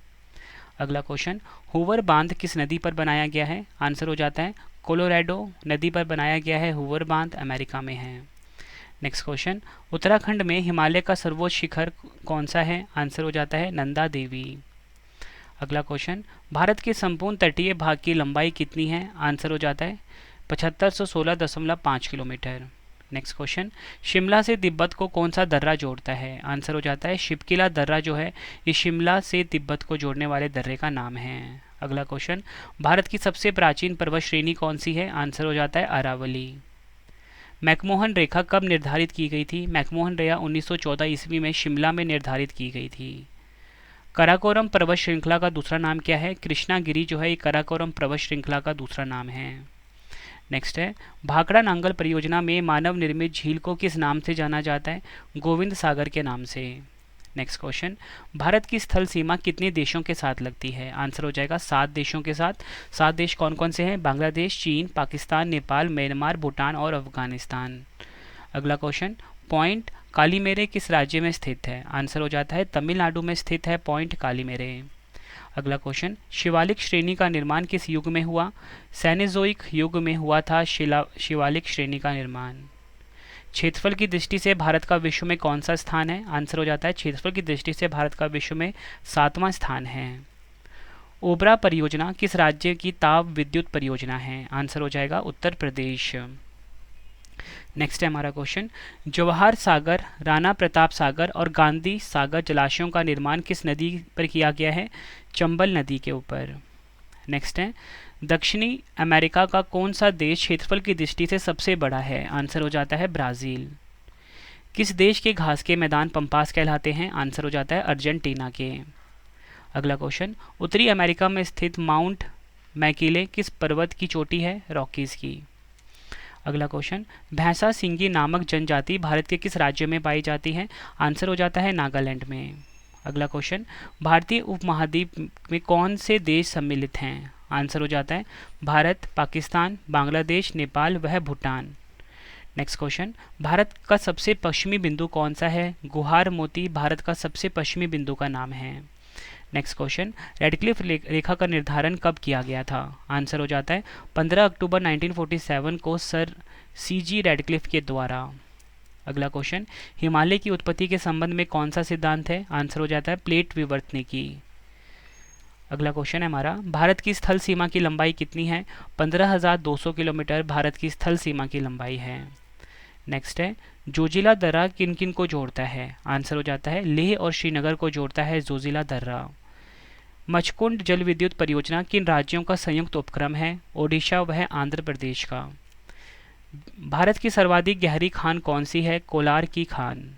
अगला क्वेश्चन, हूवर बांध किस नदी पर बनाया गया है? आंसर हो जाता है कोलोराडो नदी पर बनाया गया है हूवर बांध, अमेरिका में है। नेक्स्ट क्वेश्चन, उत्तराखंड में हिमालय का सर्वोच्च शिखर कौन सा है? आंसर हो जाता है नंदा देवी। अगला क्वेश्चन, भारत के संपूर्ण तटीय भाग की लंबाई कितनी है? आंसर हो जाता है 7516.5 किलोमीटर। नेक्स्ट क्वेश्चन, शिमला से तिब्बत को कौन सा दर्रा जोड़ता है? आंसर हो जाता है शिपकिला दर्रा जो है ये शिमला से तिब्बत को जोड़ने वाले दर्रे का नाम है। अगला क्वेश्चन, भारत की सबसे प्राचीन पर्वत श्रेणी कौन सी है? आंसर हो जाता है अरावली। मैकमोहन रेखा कब निर्धारित की गई थी? मैकमोहन रेखा 1914 ईस्वी में शिमला में निर्धारित की गई थी। कराकोरम पर्वत श्रृंखला का दूसरा नाम क्या है? कृष्णागिरी जो है ये कराकोरम पर्वत श्रृंखला का दूसरा नाम है। नेक्स्ट है, भाखड़ा नांगल परियोजना में मानव निर्मित झील को किस नाम से जाना जाता है? गोविंद सागर के नाम से। नेक्स्ट क्वेश्चन, भारत की स्थल सीमा कितने देशों के साथ लगती है? आंसर हो जाएगा 7 देशों के साथ। 7 देश कौन कौन से हैं? बांग्लादेश, चीन, पाकिस्तान, नेपाल, म्यांमार, भूटान और अफगानिस्तान। अगला क्वेश्चन, पॉइंट कालीमेरे किस राज्य में स्थित है? आंसर हो जाता है तमिलनाडु में स्थित है पॉइंट कालीमेरे। अगला क्वेश्चन, शिवालिक श्रेणी का निर्माण किस युग में हुआ? सेनेजोइक युग में हुआ था शिवालिक श्रेणी का निर्माण। क्षेत्रफल की दृष्टि से भारत का विश्व में कौन सा स्थान है? आंसर हो जाता है क्षेत्रफल की दृष्टि से भारत का विश्व में 7वां स्थान है। ओबरा परियोजना किस राज्य की ताप विद्युत परियोजना है? आंसर हो जाएगा उत्तर प्रदेश। नेक्स्ट है हमारा क्वेश्चन, जवाहर सागर, राणा प्रताप सागर और गांधी सागर जलाशयों का निर्माण किस नदी पर किया गया है? चंबल नदी के ऊपर। नेक्स्ट है, दक्षिणी अमेरिका का कौन सा देश क्षेत्रफल की दृष्टि से सबसे बड़ा है? आंसर हो जाता है ब्राज़ील। किस देश के घास के मैदान पंपास कहलाते हैं? आंसर हो जाता है अर्जेंटीना के। अगला क्वेश्चन, उत्तरी अमेरिका में स्थित माउंट मैकिले किस पर्वत की चोटी है? रॉकीज की। अगला क्वेश्चन, भैंसा सिंगी नामक जनजाति भारत के किस राज्य में पाई जाती है? आंसर हो जाता है नागालैंड में। अगला क्वेश्चन, भारतीय उपमहाद्वीप में कौन से देश सम्मिलित हैं? आंसर हो जाता है भारत, पाकिस्तान, बांग्लादेश, नेपाल वह भूटान। नेक्स्ट क्वेश्चन, भारत का सबसे पश्चिमी बिंदु कौन सा है? गुहार मोती भारत का सबसे पश्चिमी बिंदु का नाम है। नेक्स्ट क्वेश्चन, रेडक्लिफ रेखा का निर्धारण कब किया गया था? आंसर हो जाता है 15 अक्टूबर 1947 को सर CG रेडक्लिफ के द्वारा। अगला क्वेश्चन, हिमालय की उत्पत्ति के संबंध में कौन सा सिद्धांत है? आंसर हो जाता है प्लेट विवर्तनिकी। अगला क्वेश्चन है हमारा, भारत की स्थल सीमा की लंबाई कितनी है? 15,200 किलोमीटर भारत की स्थल सीमा की लंबाई है। नेक्स्ट है, जोजिला दर्रा किन किन को जोड़ता है? आंसर हो जाता है लेह और श्रीनगर को जोड़ता है जोजिला दर्रा। मचकुंड जल विद्युत परियोजना किन राज्यों का संयुक्त उपक्रम है? ओडिशा वह आंध्र प्रदेश का। भारत की सर्वाधिक गहरी खान कौन सी है? कोलार की खान।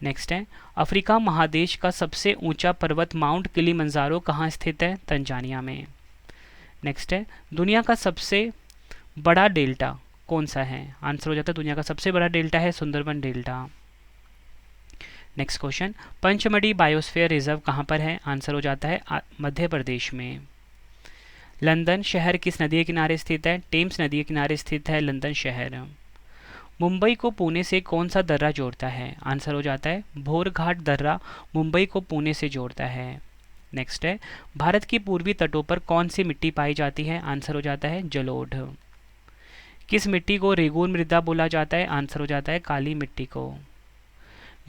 नेक्स्ट है, अफ्रीका महादेश का सबसे ऊंचा पर्वत माउंट किलिमंजारो कहाँ स्थित है? तंजानिया में। नेक्स्ट है, दुनिया का सबसे बड़ा डेल्टा कौन सा है? आंसर हो जाता है दुनिया का सबसे बड़ा डेल्टा है Sundarban delta. Next question, Pachmarhi biosphere reserve कहाँ पर है? आंसर हो जाता है मध्य प्रदेश में। लंदन शहर किस नदी के किनारे स्थित है? टेम्स नदी के किनारे स्थित है लंदन शहर। मुंबई को पुणे से कौन सा दर्रा जोड़ता है? आंसर हो जाता है भोरघाट दर्रा मुंबई को पुणे से जोड़ता है। नेक्स्ट है, भारत के पूर्वी तटों पर कौन सी मिट्टी पाई जाती है? आंसर हो जाता है जलोढ़। किस मिट्टी को रेगून मृदा बोला जाता है? आंसर हो जाता है काली मिट्टी को।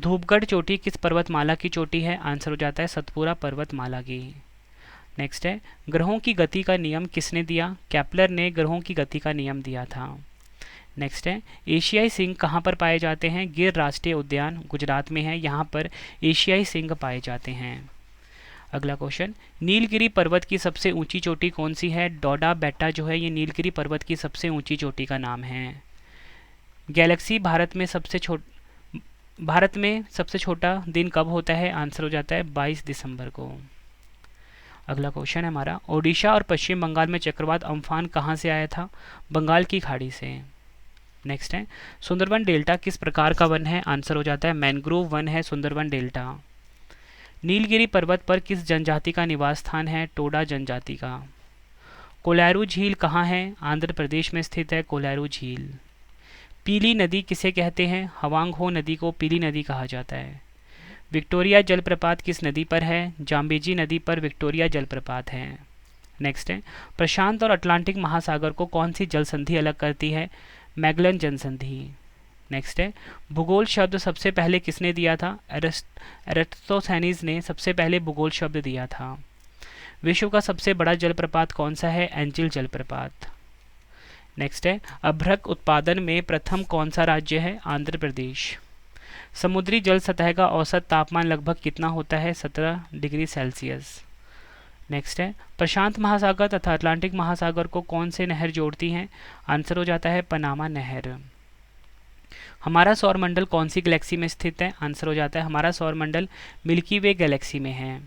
धूपगढ़ चोटी किस पर्वतमाला की चोटी है? आंसर हो जाता है सतपुरा पर्वतमाला की। नेक्स्ट है, ग्रहों की गति का नियम किसने दिया? केपलर ने ग्रहों की गति का नियम दिया था। नेक्स्ट है एशियाई सिंह कहाँ पर पाए जाते हैं? गिर राष्ट्रीय उद्यान गुजरात में है, यहाँ पर एशियाई सिंह पाए जाते हैं। अगला क्वेश्चन, नीलगिरी पर्वत की सबसे ऊंची चोटी कौन सी है? डोडा बेट्टा जो है ये नीलगिरी पर्वत की सबसे ऊंची चोटी का नाम है। गैलेक्सी भारत में सबसे छोटा दिन कब होता है? आंसर हो जाता है 22 दिसंबर को। अगला क्वेश्चन है हमारा, ओडिशा और पश्चिम बंगाल में चक्रवात अम्फान कहाँ से आया था? बंगाल की खाड़ी से। नेक्स्ट है, सुंदरवन डेल्टा किस प्रकार का वन है? आंसर हो जाता है मैंग्रोव वन है सुंदरवन डेल्टा। नीलगिरी पर्वत पर किस जनजाति का निवास स्थान है? टोडा जनजाति का। कोलारू झील कहाँ है? आंध्र प्रदेश में स्थित है कोलारू झील। पीली नदी किसे कहते हैं? हवांग हो नदी को पीली नदी कहा जाता है। विक्टोरिया जलप्रपात किस नदी पर है? जाम्बेजी नदी पर विक्टोरिया जलप्रपात है। नेक्स्ट है, प्रशांत और अटलांटिक महासागर को कौन सी जल संधि अलग करती है? मैगलन जल संधि। नेक्स्ट है, भूगोल शब्द सबसे पहले किसने दिया था? एरिस्टोथेनीज ने सबसे पहले भूगोल शब्द दिया था। विश्व का सबसे बड़ा जलप्रपात कौन सा है? एंजिल जलप्रपात। नेक्स्ट है, अभ्रक उत्पादन में प्रथम कौन सा राज्य है? आंध्र प्रदेश। समुद्री जल सतह का औसत तापमान लगभग कितना होता है? 17 डिग्री सेल्सियस। नेक्स्ट है, प्रशांत महासागर तथा अटलांटिक महासागर को कौन से नहर जोड़ती हैं? आंसर हो जाता है पनामा नहर। हमारा सौरमंडल कौन सी गैलेक्सी में स्थित है? आंसर हो जाता है हमारा सौरमंडल मिल्की वे गैलेक्सी में है।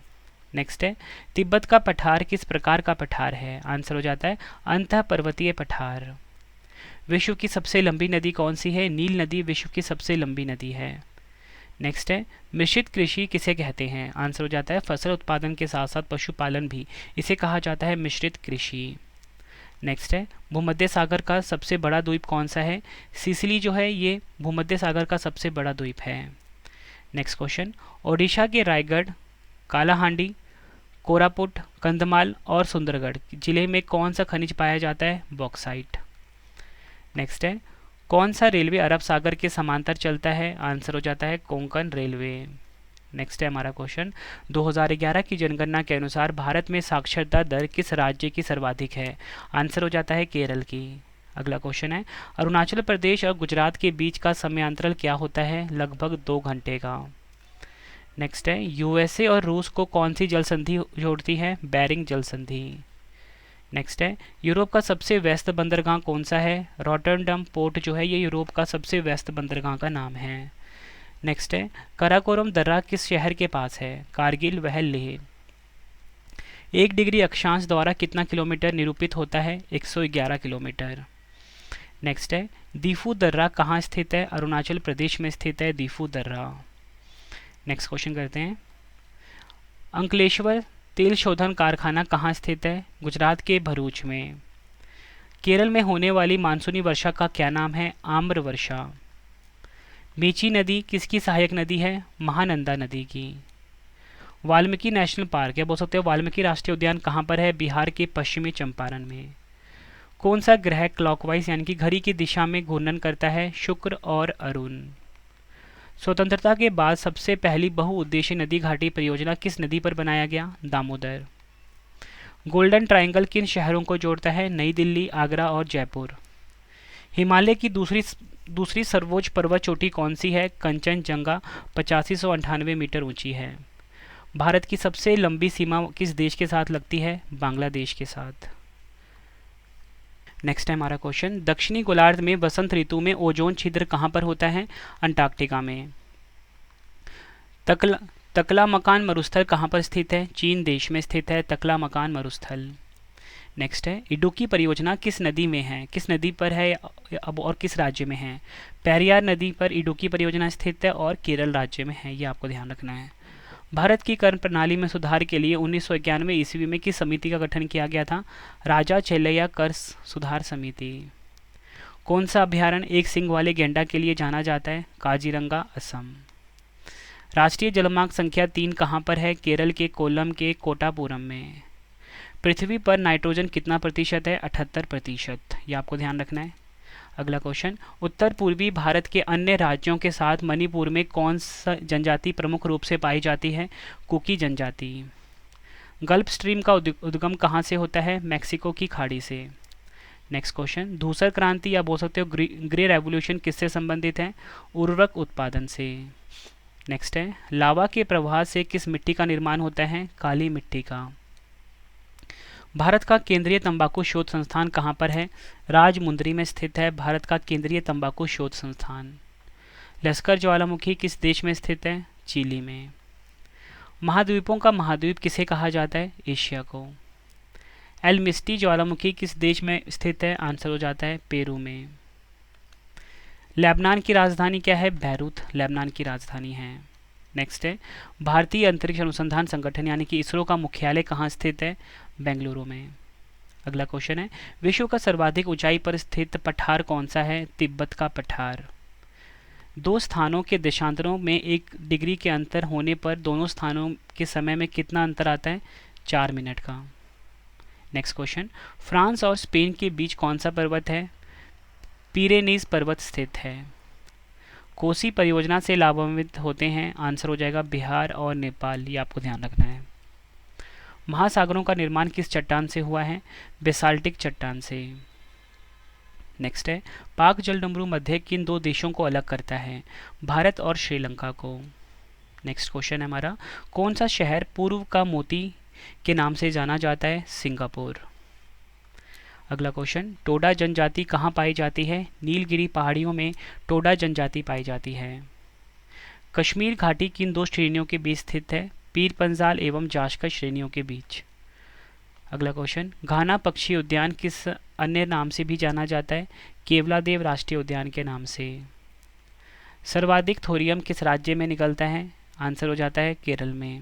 नेक्स्ट है, तिब्बत का पठार किस प्रकार का पठार है? आंसर हो जाता है अंतः पर्वतीय पठार। विश्व की सबसे लंबी नदी कौन सी है? नील नदी विश्व की सबसे लंबी नदी है। नेक्स्ट है, मिश्रित कृषि किसे कहते हैं? आंसर हो जाता है फसल उत्पादन के साथ साथ पशुपालन भी, इसे कहा जाता है मिश्रित कृषि। नेक्स्ट है, भूमध्य सागर का सबसे बड़ा द्वीप कौन सा है? सिसिली जो है ये भूमध्य सागर का सबसे बड़ा द्वीप है। नेक्स्ट क्वेश्चन, ओडिशा के रायगढ़, कालाहांडी, कोरापुट, कंधमाल और सुंदरगढ़ जिले में कौन सा खनिज पाया जाता है? बॉक्साइट। नेक्स्ट है, कौन सा रेलवे अरब सागर के समांतर चलता है? आंसर हो जाता है कोंकण रेलवे। नेक्स्ट है हमारा क्वेश्चन, 2011 की जनगणना के अनुसार भारत में साक्षरता दर किस राज्य की सर्वाधिक है? आंसर हो जाता है केरल की। अगला क्वेश्चन है, अरुणाचल प्रदेश और गुजरात के बीच का समयांतराल क्या होता है? लगभग 2 घंटे का। नेक्स्ट है, यूएसए और रूस को कौन सी जल संधि जोड़ती है? बेरिंग जल संधि। नेक्स्ट है, यूरोप का सबसे व्यस्त बंदरगाह कौन सा है? रॉटरडम पोर्ट जो है ये यूरोप का सबसे व्यस्त बंदरगाह का नाम है। नेक्स्ट है, काराकोरम दर्रा किस शहर के पास है? कारगिल वह लेह। 1 डिग्री अक्षांश द्वारा कितना किलोमीटर निरूपित होता है? 111 किलोमीटर। नेक्स्ट है, दीफू दर्रा कहाँ स्थित है? अरुणाचल प्रदेश में स्थित है दीफू दर्रा। नेक्स्ट क्वेश्चन करते हैं, अंकलेश्वर तेल शोधन कारखाना कहाँ स्थित है? गुजरात के भरूच में। केरल में होने वाली मानसूनी वर्षा का क्या नाम है? आम्र वर्षा। मीची नदी किसकी सहायक नदी है? महानंदा नदी की। वाल्मीकि नेशनल पार्क या बोल सकते हो वाल्मीकि राष्ट्रीय उद्यान कहाँ पर है? बिहार के पश्चिमी चंपारण में। कौन सा ग्रह क्लॉकवाइज यानी कि घड़ी की दिशा में घूर्णन करता है? शुक्र और अरुण। स्वतंत्रता के बाद सबसे पहली बहुउद्देशीय नदी घाटी परियोजना किस नदी पर बनाया गया? दामोदर। गोल्डन ट्रायंगल किन शहरों को जोड़ता है? नई दिल्ली, आगरा और जयपुर। हिमालय की दूसरी सर्वोच्च पर्वत चोटी कौन सी है? कंचनजंगा 8598 मीटर ऊंची है। भारत की सबसे लंबी सीमा किस देश के साथ लगती है? बांग्लादेश के साथ। नेक्स्ट है हमारा क्वेश्चन, दक्षिणी गोलार्ध में वसंत ऋतु में ओजोन छिद्र कहाँ पर होता है? अंटार्कटिका में। तकला मकान मरुस्थल कहाँ पर स्थित है? चीन देश में स्थित है तकला मकान मरुस्थल। नेक्स्ट है, इडुक्की परियोजना किस नदी में है? किस नदी पर है अब और किस राज्य में है? पेरियार नदी पर इडुक्की परियोजना स्थित है और केरल राज्य में है, ये आपको ध्यान रखना है। भारत की कर प्रणाली में सुधार के लिए 1991 ईस्वी में किस समिति का गठन किया गया था? राजा चेल्लैया कर सुधार समिति। कौन सा अभ्यारण्य एक सिंग वाले गैंडा के लिए जाना जाता है? काजीरंगा, असम। राष्ट्रीय जलमार्ग संख्या 3 कहाँ पर है? केरल के कोल्लम के कोटापुरम में। पृथ्वी पर नाइट्रोजन कितना प्रतिशत है? 78%, ये आपको ध्यान रखना है। अगला क्वेश्चन, उत्तर पूर्वी भारत के अन्य राज्यों के साथ मणिपुर में कौन सा जनजाति प्रमुख रूप से पाई जाती है? कुकी जनजाति। गल्फ स्ट्रीम का उद्गम कहाँ से होता है? मैक्सिको की खाड़ी से। नेक्स्ट क्वेश्चन, धूसर क्रांति या बोल सकते हो ग्रे रेवोल्यूशन किससे संबंधित है? उर्वरक उत्पादन से। नेक्स्ट है, लावा के प्रवाह से किस मिट्टी का निर्माण होता है? काली मिट्टी का। भारत का केंद्रीय तंबाकू शोध संस्थान कहाँ पर है? राजमुंदरी में स्थित है भारत का केंद्रीय तंबाकू शोध संस्थान। लश्कर ज्वालामुखी किस देश में स्थित है? चिली में। महाद्वीपों का महाद्वीप किसे कहा जाता है? एशिया को। एल मिस्टी ज्वालामुखी किस देश में स्थित है? आंसर हो जाता है पेरू में। लेबनान की राजधानी क्या है? बैरूत लेबनान की राजधानी है। नेक्स्ट है, भारतीय अंतरिक्ष अनुसंधान संगठन यानी कि इसरो का मुख्यालय कहाँ स्थित है? बेंगलुरु में। अगला क्वेश्चन है, विश्व का सर्वाधिक ऊंचाई पर स्थित पठार कौन सा है? तिब्बत का पठार। दो स्थानों के देशांतरों में 1 डिग्री के अंतर होने पर दोनों स्थानों के समय में कितना अंतर आता है? 4 मिनट का। नेक्स्ट क्वेश्चन, फ्रांस और स्पेन के बीच कौन सा पर्वत है? पिरेनीज पर्वत स्थित है। कोसी परियोजना से लाभान्वित होते हैं? आंसर हो जाएगा बिहार और नेपाल, ये आपको ध्यान रखना है। महासागरों का निर्माण किस चट्टान से हुआ है? बेसाल्टिक चट्टान से। नेक्स्ट है, पाक जलडमरू मध्य किन 2 देशों को अलग करता है? भारत और श्रीलंका को। नेक्स्ट क्वेश्चन है हमारा, कौन सा शहर पूर्व का मोती के नाम से जाना जाता है? सिंगापुर। अगला क्वेश्चन, टोडा जनजाति कहाँ पाई जाती है? नीलगिरी पहाड़ियों में टोडा जनजाति पाई जाती है। कश्मीर घाटी किन 2 श्रेणियों के बीच स्थित है? पीर पंजाल एवं जाशकर श्रेणियों के बीच। अगला क्वेश्चन, घाना पक्षी उद्यान किस अन्य नाम से भी जाना जाता है? केवलादेव राष्ट्रीय उद्यान के नाम से। सर्वाधिक थोरियम किस राज्य में निकलता है? आंसर हो जाता है केरल में।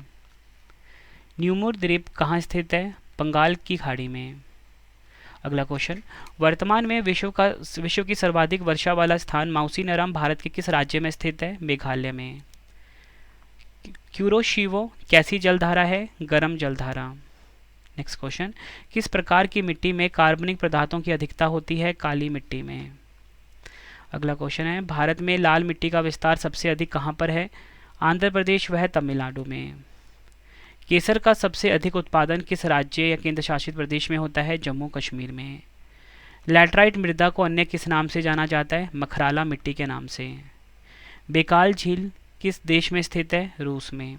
न्यूमुर द्वीप कहाँ स्थित है? बंगाल की खाड़ी में। अगला क्वेश्चन, वर्तमान में विश्व की सर्वाधिक वर्षा वाला स्थान माउसीनराम भारत के किस राज्य में स्थित है? मेघालय में। क्यूरोशिवो कैसी जलधारा है? गर्म जलधारा। नेक्स्ट क्वेश्चन, किस प्रकार की मिट्टी में कार्बनिक पदार्थों की अधिकता होती है? काली मिट्टी में। अगला क्वेश्चन है, भारत में लाल मिट्टी का विस्तार सबसे अधिक कहाँ पर है? आंध्र प्रदेश व तमिलनाडु में। केसर का सबसे अधिक उत्पादन किस राज्य या केंद्र शासित प्रदेश में होता है? जम्मू कश्मीर में। लैटराइट मृदा को अन्य किस नाम से जाना जाता है? मखराला मिट्टी के नाम से। बेकाल झील किस देश में स्थित है? रूस में।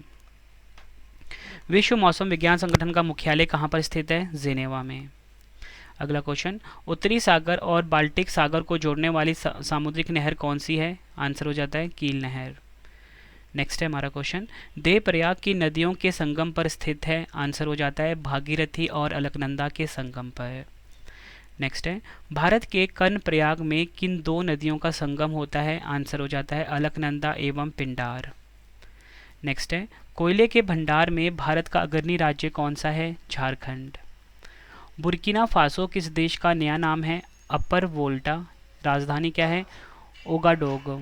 विश्व मौसम विज्ञान संगठन का मुख्यालय कहाँ पर स्थित है? जेनेवा में। अगला क्वेश्चन, उत्तरी सागर और बाल्टिक सागर को जोड़ने वाली सामुद्रिक नहर कौन सी है? आंसर हो जाता है कील नहर। नेक्स्ट है हमारा क्वेश्चन, देवप्रयाग की नदियों के संगम पर स्थित है? आंसर हो जाता है भागीरथी और अलकनंदा के संगम पर। नेक्स्ट है, भारत के कर्णप्रयाग में किन 2 नदियों का संगम होता है? आंसर हो जाता है अलकनंदा एवं पिंडार। नेक्स्ट है, कोयले के भंडार में भारत का अग्रणी राज्य कौन सा है? झारखंड। बुर्किना फासो किस देश का नया नाम है? अपर वोल्टा। राजधानी क्या है? ओगाडोगो।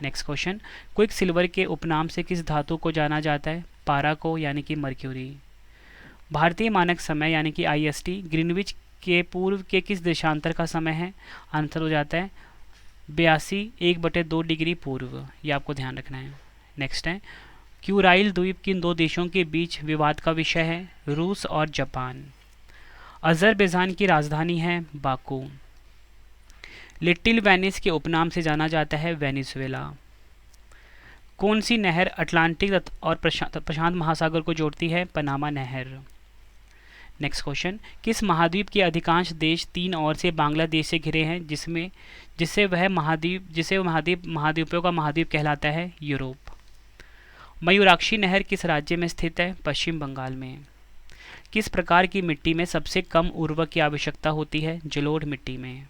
नेक्स्ट क्वेश्चन, क्विक सिल्वर के उपनाम से किस धातु को जाना जाता है? पारा को यानी कि मर्क्यूरी। भारतीय मानक समय यानी कि IST ग्रीनविच के पूर्व के किस देशांतर का समय है? आंसर हो जाता है 82 1/2 डिग्री पूर्व, ये आपको ध्यान रखना है। नेक्स्ट है, क्यूराइल द्वीप किन 2 देशों के बीच विवाद का विषय है? रूस और जापान। अजरबैजान की राजधानी है बाकू। लिटिल वेनिस के उपनाम से जाना जाता है वेनेजुएला। कौन सी नहर अटलांटिक और प्रशांत महासागर को जोड़ती है? पनामा नहर। नेक्स्ट क्वेश्चन, किस महाद्वीप के अधिकांश देश 3 ओर से बांग्लादेश से घिरे हैं जिससे महाद्वीपों का महाद्वीप कहलाता है? यूरोप। मयूराक्षी नहर किस राज्य में स्थित है? पश्चिम बंगाल में। किस प्रकार की मिट्टी में सबसे कम उर्वरक की आवश्यकता होती है? जलोढ़ मिट्टी में।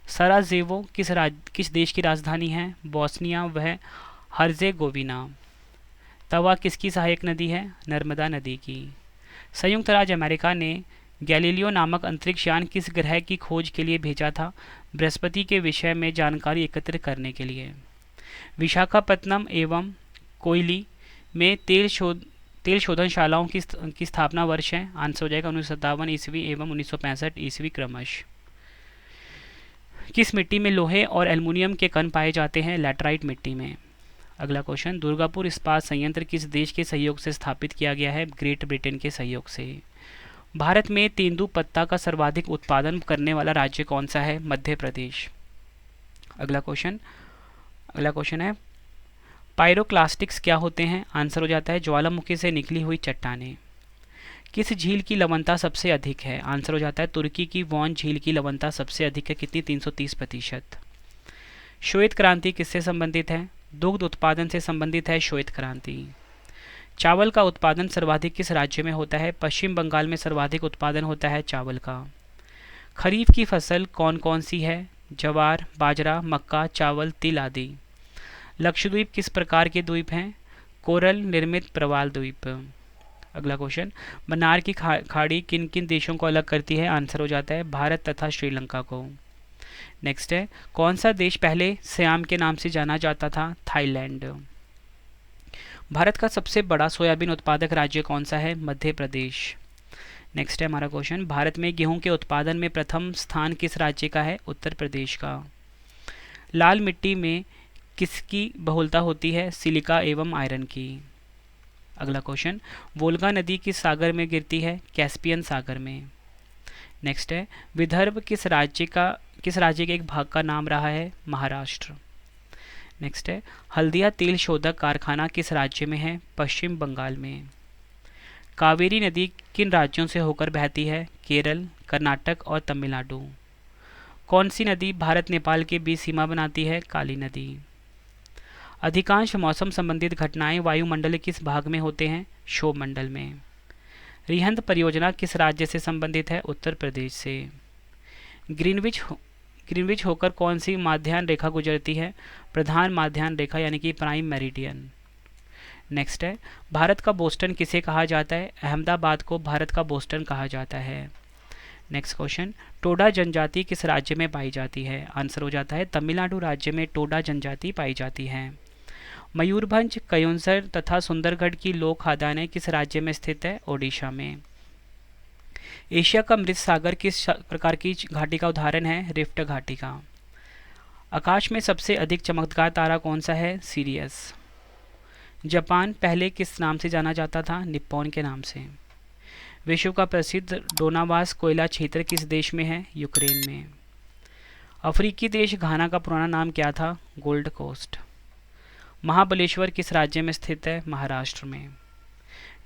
सराजेवो किस देश की राजधानी है? बोस्निया व हर्जेगोविना। तवा किसकी सहायक नदी है? नर्मदा नदी की। संयुक्त राज्य अमेरिका ने गैलीलियो नामक अंतरिक्ष यान किस ग्रह की खोज के लिए भेजा था? बृहस्पति के विषय में जानकारी एकत्र करने के लिए। विशाखापत्तनम एवं कोयली में तेल शोधनशालाओं की स्थापना वर्ष है? आंसर हो जाएगा 1957 ईस्वी एवं 1965 ईस्वी क्रमश। किस मिट्टी में लोहे और एल्युमिनियम के कण पाए जाते हैं? लैटराइट मिट्टी में। अगला क्वेश्चन, दुर्गापुर इस्पात संयंत्र किस देश के सहयोग से स्थापित किया गया है? ग्रेट ब्रिटेन के सहयोग से। भारत में तेंदुपत्ता का सर्वाधिक उत्पादन करने वाला राज्य कौन सा है? मध्य प्रदेश। अगला क्वेश्चन है, पायरोक्लास्टिक्स क्या होते हैं? आंसर हो जाता है ज्वालामुखी से निकली हुई चट्टानें। किस झील की लवणता सबसे अधिक है? आंसर हो जाता है तुर्की की वॉन झील की लवणता सबसे अधिक है। कितनी? 330%। श्वेत क्रांति किससे संबंधित है? दुग्ध उत्पादन से संबंधित है श्वेत क्रांति। चावल का उत्पादन सर्वाधिक किस राज्य में होता है? पश्चिम बंगाल में सर्वाधिक उत्पादन होता है चावल का। खरीफ की फसल कौन कौन सी है? ज्वार, बाजरा, मक्का, चावल, तिल आदि। लक्षद्वीप किस प्रकार के द्वीप हैं? कोरल निर्मित प्रवाल द्वीप। अगला क्वेश्चन, मन्नार की खाड़ी किन किन देशों को अलग करती है? आंसर हो जाता है भारत तथा श्रीलंका को। नेक्स्ट है, कौन सा देश पहले सियाम के नाम से जाना जाता था? थाईलैंड। भारत का सबसे बड़ा सोयाबीन उत्पादक राज्य कौन सा है? मध्य प्रदेश। नेक्स्ट है हमारा क्वेश्चन, भारत में गेहूं के उत्पादन में प्रथम स्थान किस राज्य का है? उत्तर प्रदेश का। लाल मिट्टी में किसकी बहुलता होती है? सिलिका एवं आयरन की। अगला क्वेश्चन, वोल्गा नदी किस सागर में गिरती है? कैस्पियन सागर में। नेक्स्ट है, विदर्भ किस राज्य के एक भाग का नाम रहा है? महाराष्ट्र। नेक्स्ट है, हल्दिया तेल शोधक कारखाना किस राज्य में है? पश्चिम बंगाल में। कावेरी नदी किन राज्यों से होकर बहती है? केरल, कर्नाटक और तमिलनाडु। कौन सी नदी भारत नेपाल के बीच सीमा बनाती है? काली नदी। अधिकांश मौसम संबंधित घटनाएं वायुमंडल के किस भाग में होते हैं? क्षोभ मंडल में। रिहंद परियोजना किस राज्य से संबंधित है? उत्तर प्रदेश से। ग्रीनविच होकर कौन सी माध्याह्न रेखा गुजरती है? प्रधान माध्याह्न रेखा यानी कि प्राइम मेरिडियन। नेक्स्ट है, भारत का बोस्टन किसे कहा जाता है? अहमदाबाद को भारत का बोस्टन कहा जाता है। नेक्स्ट क्वेश्चन, टोडा जनजाति किस राज्य में पाई जाती है? आंसर हो जाता है तमिलनाडु राज्य में टोडा जनजाति पाई जाती है। मयूरभंज, कयुंसर तथा सुंदरगढ़ की लोक खदानें किस राज्य में स्थित है? ओडिशा में। एशिया का मृत सागर किस प्रकार की घाटी का उदाहरण है? रिफ्ट घाटी का। आकाश में सबसे अधिक चमकदार तारा कौन सा है? सीरियस। जापान पहले किस नाम से जाना जाता था? निप्पॉन के नाम से। विश्व का प्रसिद्ध डोनावास कोयला क्षेत्र किस देश में है? यूक्रेन में। अफ्रीकी देश घाना का पुराना नाम क्या था? Gold coast. महाबलेश्वर किस राज्य में स्थित है? महाराष्ट्र में।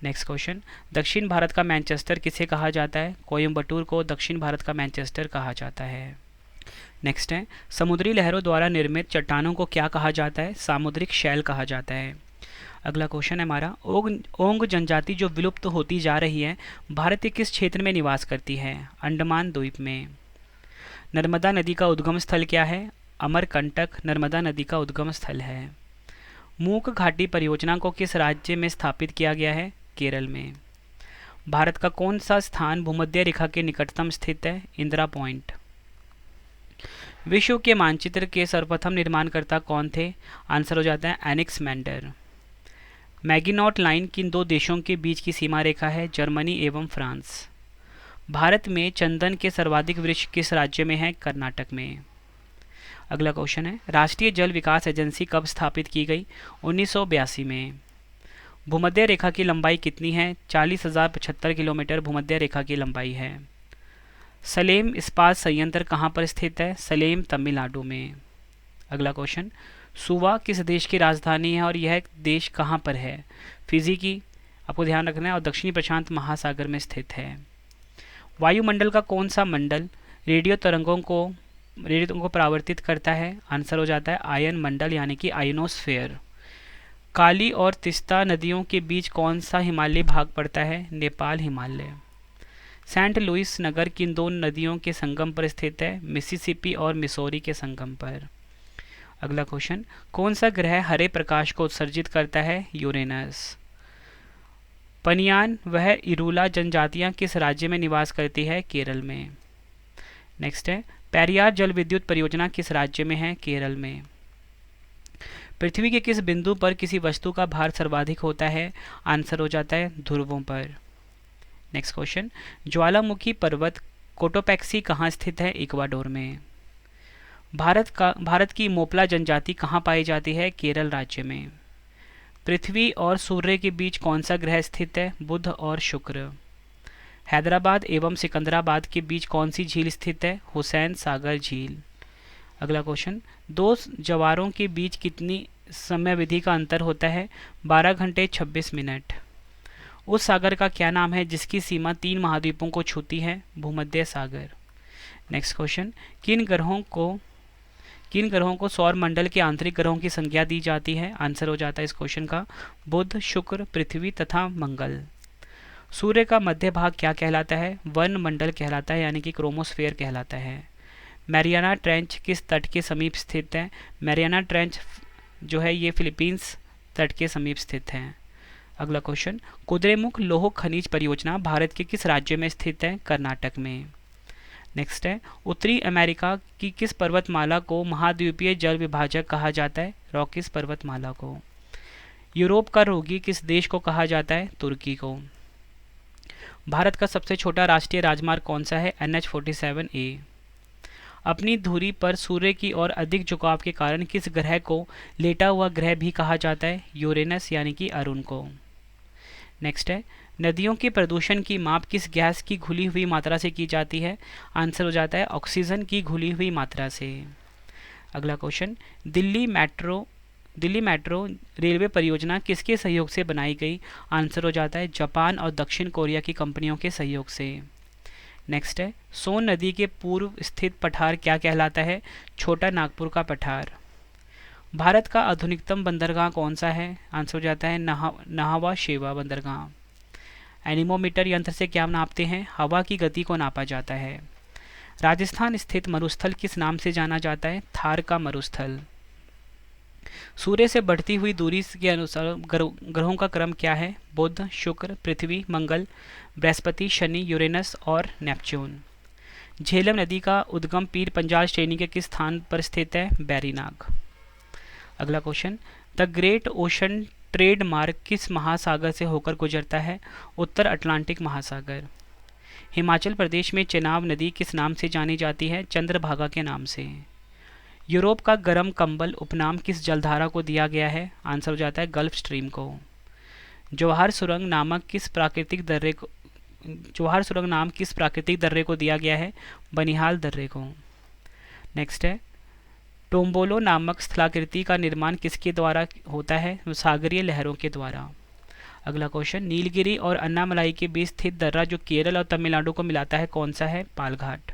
नेक्स्ट क्वेश्चन, दक्षिण भारत का मैनचेस्टर किसे कहा जाता है? कोयम्बटूर को दक्षिण भारत का मैनचेस्टर कहा जाता है। नेक्स्ट है, समुद्री लहरों द्वारा निर्मित चट्टानों को क्या कहा जाता है? सामुद्रिक शैल कहा जाता है। अगला क्वेश्चन है हमारा, ओंग जनजाति जो विलुप्त होती जा रही है भारत के किस क्षेत्र में निवास करती है? अंडमान द्वीप में। नर्मदा नदी का उद्गम स्थल क्या है? अमरकंटक नर्मदा नदी का उद्गम स्थल है। मूक घाटी परियोजना को किस राज्य में स्थापित किया गया है? केरल में। भारत का कौन सा स्थान भूमध्य रेखा के निकटतम स्थित है? इंदिरा पॉइंट। विश्व के मानचित्र के सर्वप्रथम निर्माणकर्ता कौन थे? आंसर हो जाता है एनेक्समैंडर। मैगिनॉट लाइन किन दो देशों के बीच की सीमा रेखा है? जर्मनी एवं फ्रांस। भारत में चंदन के सर्वाधिक वृक्ष किस राज्य में है? कर्नाटक में। अगला क्वेश्चन है, राष्ट्रीय जल विकास एजेंसी कब स्थापित की गई? 1982 में। भूमध्य रेखा की लंबाई कितनी है? 40,075 किलोमीटर भूमध्य रेखा की लंबाई है। सलेम इस्पात संयंत्र कहाँ पर स्थित है? सलेम तमिलनाडु में। अगला क्वेश्चन, सुवा किस देश की राजधानी है और यह देश कहाँ पर है? फिजी की, आपको ध्यान रखना है, और दक्षिणी प्रशांत महासागर में स्थित है। वायुमंडल का कौन सा मंडल रेडियो तरंगों को परावर्तित करता है? आंसर हो जाता है आयन मंडल यानी कि आयनोस्फेयर। काली और तिस्ता नदियों के बीच कौन सा हिमालयी भाग पड़ता है? नेपाल हिमालय। सेंट लुइस नगर किन दो नदियों के संगम पर स्थित है? मिसिसिपी और मिसौरी के संगम पर। अगला क्वेश्चन, कौन सा ग्रह हरे प्रकाश को उत्सर्जित करता है? यूरेनस। पनियान वह इरूला जनजातियां किस राज्य में निवास करती है? केरल में। नेक्स्ट है, पेरियार जल विद्युत परियोजना किस राज्य में है? केरल में। पृथ्वी के किस बिंदु पर किसी वस्तु का भार सर्वाधिक होता है? आंसर हो जाता है ध्रुवों पर। नेक्स्ट क्वेश्चन, ज्वालामुखी पर्वत कोटोपैक्सी कहाँ स्थित है? इक्वाडोर में। भारत की मोपला जनजाति कहाँ पाई जाती है? केरल राज्य में। पृथ्वी और सूर्य के बीच कौन सा ग्रह स्थित है? बुध और शुक्र। हैदराबाद एवं सिकंदराबाद के बीच कौन सी झील स्थित है? हुसैन सागर झील। अगला क्वेश्चन, दो जवारों के बीच कितनी समयावधि का अंतर होता है? 12 घंटे 26 मिनट। उस सागर का क्या नाम है जिसकी सीमा 3 महाद्वीपों को छूती है? भूमध्य सागर। नेक्स्ट क्वेश्चन, किन ग्रहों को सौर मंडल के आंतरिक ग्रहों की संज्ञा दी जाती है? आंसर हो जाता है इस क्वेश्चन का बुध, शुक्र, पृथ्वी तथा मंगल। सूर्य का मध्य भाग क्या कहलाता है? वन मंडल कहलाता है, यानी कि क्रोमोस्फेयर कहलाता है। मैरियाना ट्रेंच किस तट के समीप स्थित है? मैरियाना ट्रेंच जो है ये फिलीपींस तट के समीप स्थित है। अगला क्वेश्चन, कुद्रेमुख लौह खनिज परियोजना भारत के किस राज्य में स्थित है? कर्नाटक में। नेक्स्ट है, उत्तरी अमेरिका की किस पर्वतमाला को महाद्वीपीय जल विभाजक कहा जाता है? रॉकीज पर्वतमाला को। यूरोप का रोगी किस देश को कहा जाता है? तुर्की को। भारत का सबसे छोटा राष्ट्रीय राजमार्ग कौन सा है? NH-47A। अपनी धुरी पर सूर्य की ओर अधिक झुकाव के कारण किस ग्रह को लेटा हुआ ग्रह भी कहा जाता है? यूरेनस यानी कि अरुण को। नेक्स्ट है, नदियों के प्रदूषण की माप किस गैस की घुली हुई मात्रा से की जाती है? आंसर हो जाता है ऑक्सीजन की घुली हुई मात्रा से। अगला क्वेश्चन, दिल्ली मेट्रो रेलवे परियोजना किसके सहयोग से बनाई गई? आंसर हो जाता है जापान और दक्षिण कोरिया की कंपनियों के सहयोग से। नेक्स्ट है, सोन नदी के पूर्व स्थित पठार क्या कहलाता है? छोटा नागपुर का पठार। भारत का आधुनिकतम बंदरगाह कौन सा है? आंसर हो जाता है नाहवा शेवा बंदरगाह। एनीमोमीटर यंत्र से क्या नापते हैं? हवा की गति को नापा जाता है। राजस्थान स्थित मरुस्थल किस नाम से जाना जाता है? थार का मरुस्थल। सूर्य से बढ़ती हुई दूरी के अनुसार ग्रहों का क्रम क्या है? बुध, शुक्र, पृथ्वी, मंगल, बृहस्पति, शनि, यूरेनस और नेपच्यून। झेलम नदी का उद्गम पीर पंजाल श्रेणी के किस स्थान पर स्थित है? बैरीनाग। अगला question, the great ocean trade मार्ग किस महासागर से होकर गुजरता है? उत्तर अटलांटिक महासागर। हिमाचल प्रदेश में चेनाब नदी किस नाम से जानी जाती है? चंद्रभागा के नाम से। यूरोप का गर्म कंबल उपनाम किस जलधारा को दिया गया है? आंसर हो जाता है गल्फ स्ट्रीम को। जवाहर सुरंग नाम किस प्राकृतिक दर्रे को दिया गया है? बनिहाल दर्रे को। नेक्स्ट है, टोम्बोलो नामक स्थलाकृति का निर्माण किसके द्वारा होता है? सागरीय लहरों के द्वारा। अगला क्वेश्चन, नीलगिरी और अन्नामलाई के बीच स्थित दर्रा जो केरल और तमिलनाडु को मिलाता है कौन सा है? पालघाट।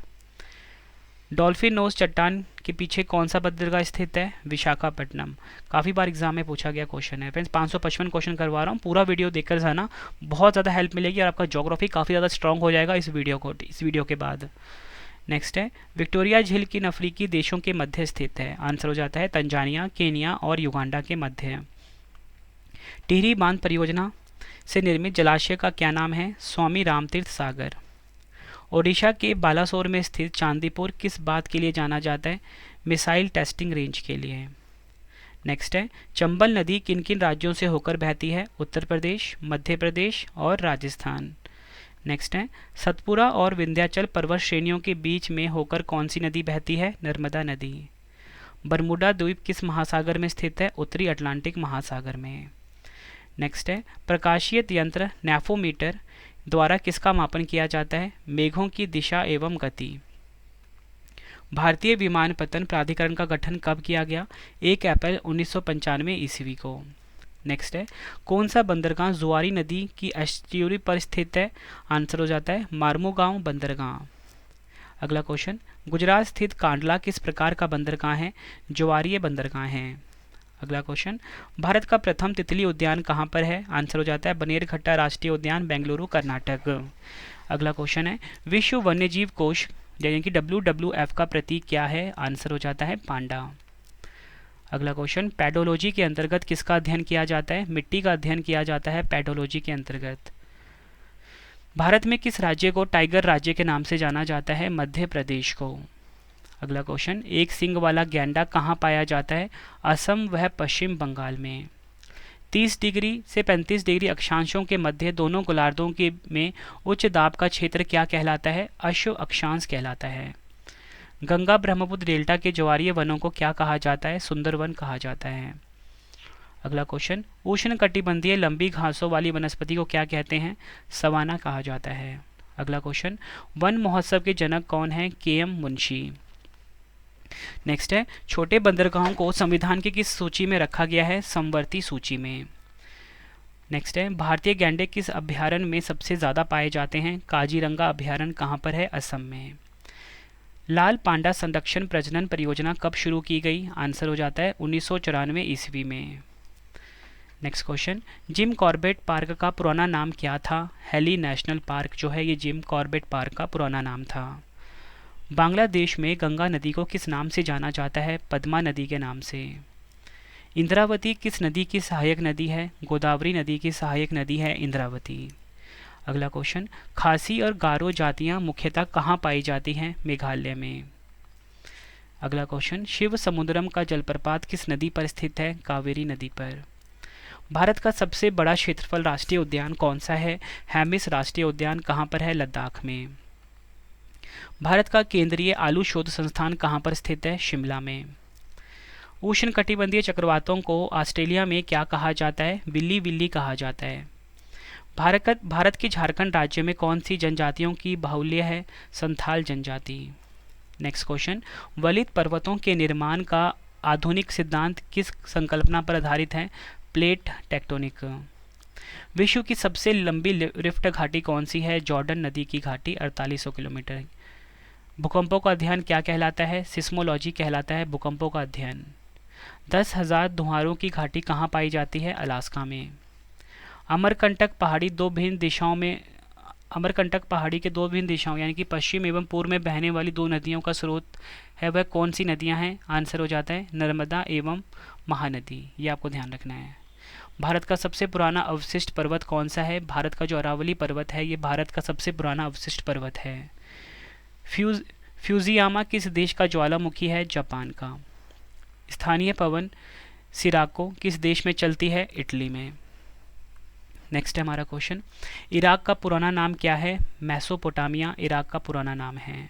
डॉल्फिन नोज चट्टान के पीछे कौन सा बंदरगाह स्थित है? विशाखापट्टनम। काफ़ी बार एग्जाम में पूछा गया क्वेश्चन है फ्रेंड्स। 555 क्वेश्चन करवा रहा हूँ, पूरा वीडियो देखकर जाना, बहुत ज़्यादा हेल्प मिलेगी और आपका ज्योग्राफी काफ़ी ज़्यादा स्ट्रॉन्ग हो जाएगा इस वीडियो के बाद। नेक्स्ट है, विक्टोरिया झील किन अफ्रीकी देशों के मध्य स्थित है? आंसर हो जाता है तंजानिया, केनिया और युगांडा के मध्य। टिहरी बांध परियोजना से निर्मित जलाशय का क्या नाम है? स्वामी रामतीर्थ सागर। ओडिशा के बालासोर में स्थित चांदीपुर किस बात के लिए जाना जाता है? मिसाइल टेस्टिंग रेंज के लिए। नेक्स्ट है, चंबल नदी किन किन राज्यों से होकर बहती है? उत्तर प्रदेश, मध्य प्रदेश और राजस्थान। नेक्स्ट है, सतपुरा और विंध्याचल पर्वत श्रेणियों के बीच में होकर कौन सी नदी बहती है? नर्मदा नदी। बरमुडा द्वीप किस महासागर में स्थित है? उत्तरी अटलांटिक महासागर में। नेक्स्ट है, प्रकाशीय यंत्र नेफोमीटर द्वारा किसका मापन किया जाता है? मेघों की दिशा एवं गति। भारतीय विमानपत्तन प्राधिकरण का गठन कब किया गया? 1 अप्रैल 1995 ईस्वी को। नेक्स्ट है, कौन सा बंदरगाह जुआरी नदी की एस्ट्यूरी पर स्थित है? आंसर हो जाता है मार्मुगांव बंदरगाह। अगला क्वेश्चन, गुजरात स्थित कांडला किस प्रकार का बंदरगाह है? ज्वारीय बंदरगाह है। अगला क्वेश्चन, भारत का प्रथम तितली उद्यान कहाँ पर है? आंसर हो जाता है बनेरघट्टा राष्ट्रीय उद्यान, बेंगलुरु, कर्नाटक। अगला क्वेश्चन है, विश्व वन्यजीव कोष यानी कि WWF का प्रतीक क्या है? आंसर हो जाता है पांडा। अगला क्वेश्चन, पेडोलॉजी के अंतर्गत किसका अध्ययन किया जाता है? मिट्टी का अध्ययन किया जाता है पेडोलॉजी के अंतर्गत। भारत में किस राज्य को टाइगर राज्य के नाम से जाना जाता है? मध्य प्रदेश को। अगला क्वेश्चन, एक सींग वाला गैंडा कहाँ पाया जाता है? असम व पश्चिम बंगाल में। 30 डिग्री से 35 डिग्री अक्षांशों के मध्य दोनों गोलार्धों के में उच्च दाब का क्षेत्र क्या कहलाता है? अश्व अक्षांश कहलाता है। गंगा ब्रह्मपुत्र डेल्टा के ज्वारीय वनों को क्या कहा जाता है? सुंदरवन कहा जाता है। अगला क्वेश्चन, उष्णकटिबंधीय लंबी घासों वाली वनस्पति को क्या कहते हैं? सवाना कहा जाता है। अगला क्वेश्चन, वन महोत्सव के जनक कौन है? के.एम. मुंशी। नेक्स्ट है, छोटे बंदरगाहों को संविधान की किस सूची में रखा गया है? समवर्ती सूची में। नेक्स्ट है, भारतीय गैंडे किस अभ्यारण्य में सबसे ज़्यादा पाए जाते हैं? काजीरंगा अभ्यारण्य कहाँ पर है? असम में। लाल पांडा संरक्षण प्रजनन परियोजना कब शुरू की गई? आंसर हो जाता है 1994 ईस्वी में। Next question, Jim Corbett park का पुराना नाम क्या था? हेली नेशनल पार्क जो है ये जिम कॉर्बेट पार्क का पुराना नाम था। बांग्लादेश में गंगा नदी को किस नाम से जाना जाता है? पद्मा नदी के नाम से। इंद्रावती किस नदी की सहायक नदी है? गोदावरी नदी की सहायक नदी है इंद्रावती। अगला क्वेश्चन, खासी और गारो जातियां मुख्यतः कहाँ पाई जाती हैं? मेघालय में। अगला क्वेश्चन, शिव समुद्रम का जलप्रपात किस नदी पर स्थित है? कावेरी नदी पर। भारत का सबसे बड़ा क्षेत्रफल राष्ट्रीय उद्यान कौन सा है? हैमिस राष्ट्रीय उद्यान कहाँ पर है? लद्दाख में। भारत का केंद्रीय आलू शोध संस्थान कहाँ पर स्थित है? शिमला में। उष्णकटिबंधीय चक्रवातों को ऑस्ट्रेलिया में क्या कहा जाता है? बिल्ली बिल्ली कहा जाता है। भारत के झारखंड राज्य में कौन सी जनजातियों की बाहुल्य है? संथाल जनजाति। नेक्स्ट क्वेश्चन, वलित पर्वतों के निर्माण का आधुनिक सिद्धांत किस संकल्पना पर आधारित है? Plate tectonic. विश्व की सबसे लंबी रिफ्ट घाटी कौन सी है? जॉर्डन नदी की घाटी 4800 किलोमीटर। भूकंपों का अध्ययन क्या कहलाता है? सिस्मोलॉजी कहलाता है भूकंपों का अध्ययन। 10,000 धुआरों की घाटी कहाँ पाई जाती है? अलास्का में। अमरकंटक पहाड़ी के दो भिन्न दिशाओं यानी कि पश्चिम एवं पूर्व में बहने वाली दो नदियों का स्रोत है, वह कौन सी नदियां हैं? आंसर हो जाता है नर्मदा एवं महानदी। ये आपको ध्यान रखना है। भारत का सबसे पुराना अवशिष्ट पर्वत कौन सा है? भारत का जो अरावली पर्वत है ये भारत का सबसे पुराना अवशिष्ट पर्वत है। फ्यूजियामा किस देश का ज्वालामुखी है? जापान का। स्थानीय पवन सिराको किस देश में चलती है? इटली में। नेक्स्ट है हमारा क्वेश्चन, इराक का पुराना नाम क्या है? मेसोपोटामिया इराक का पुराना नाम है।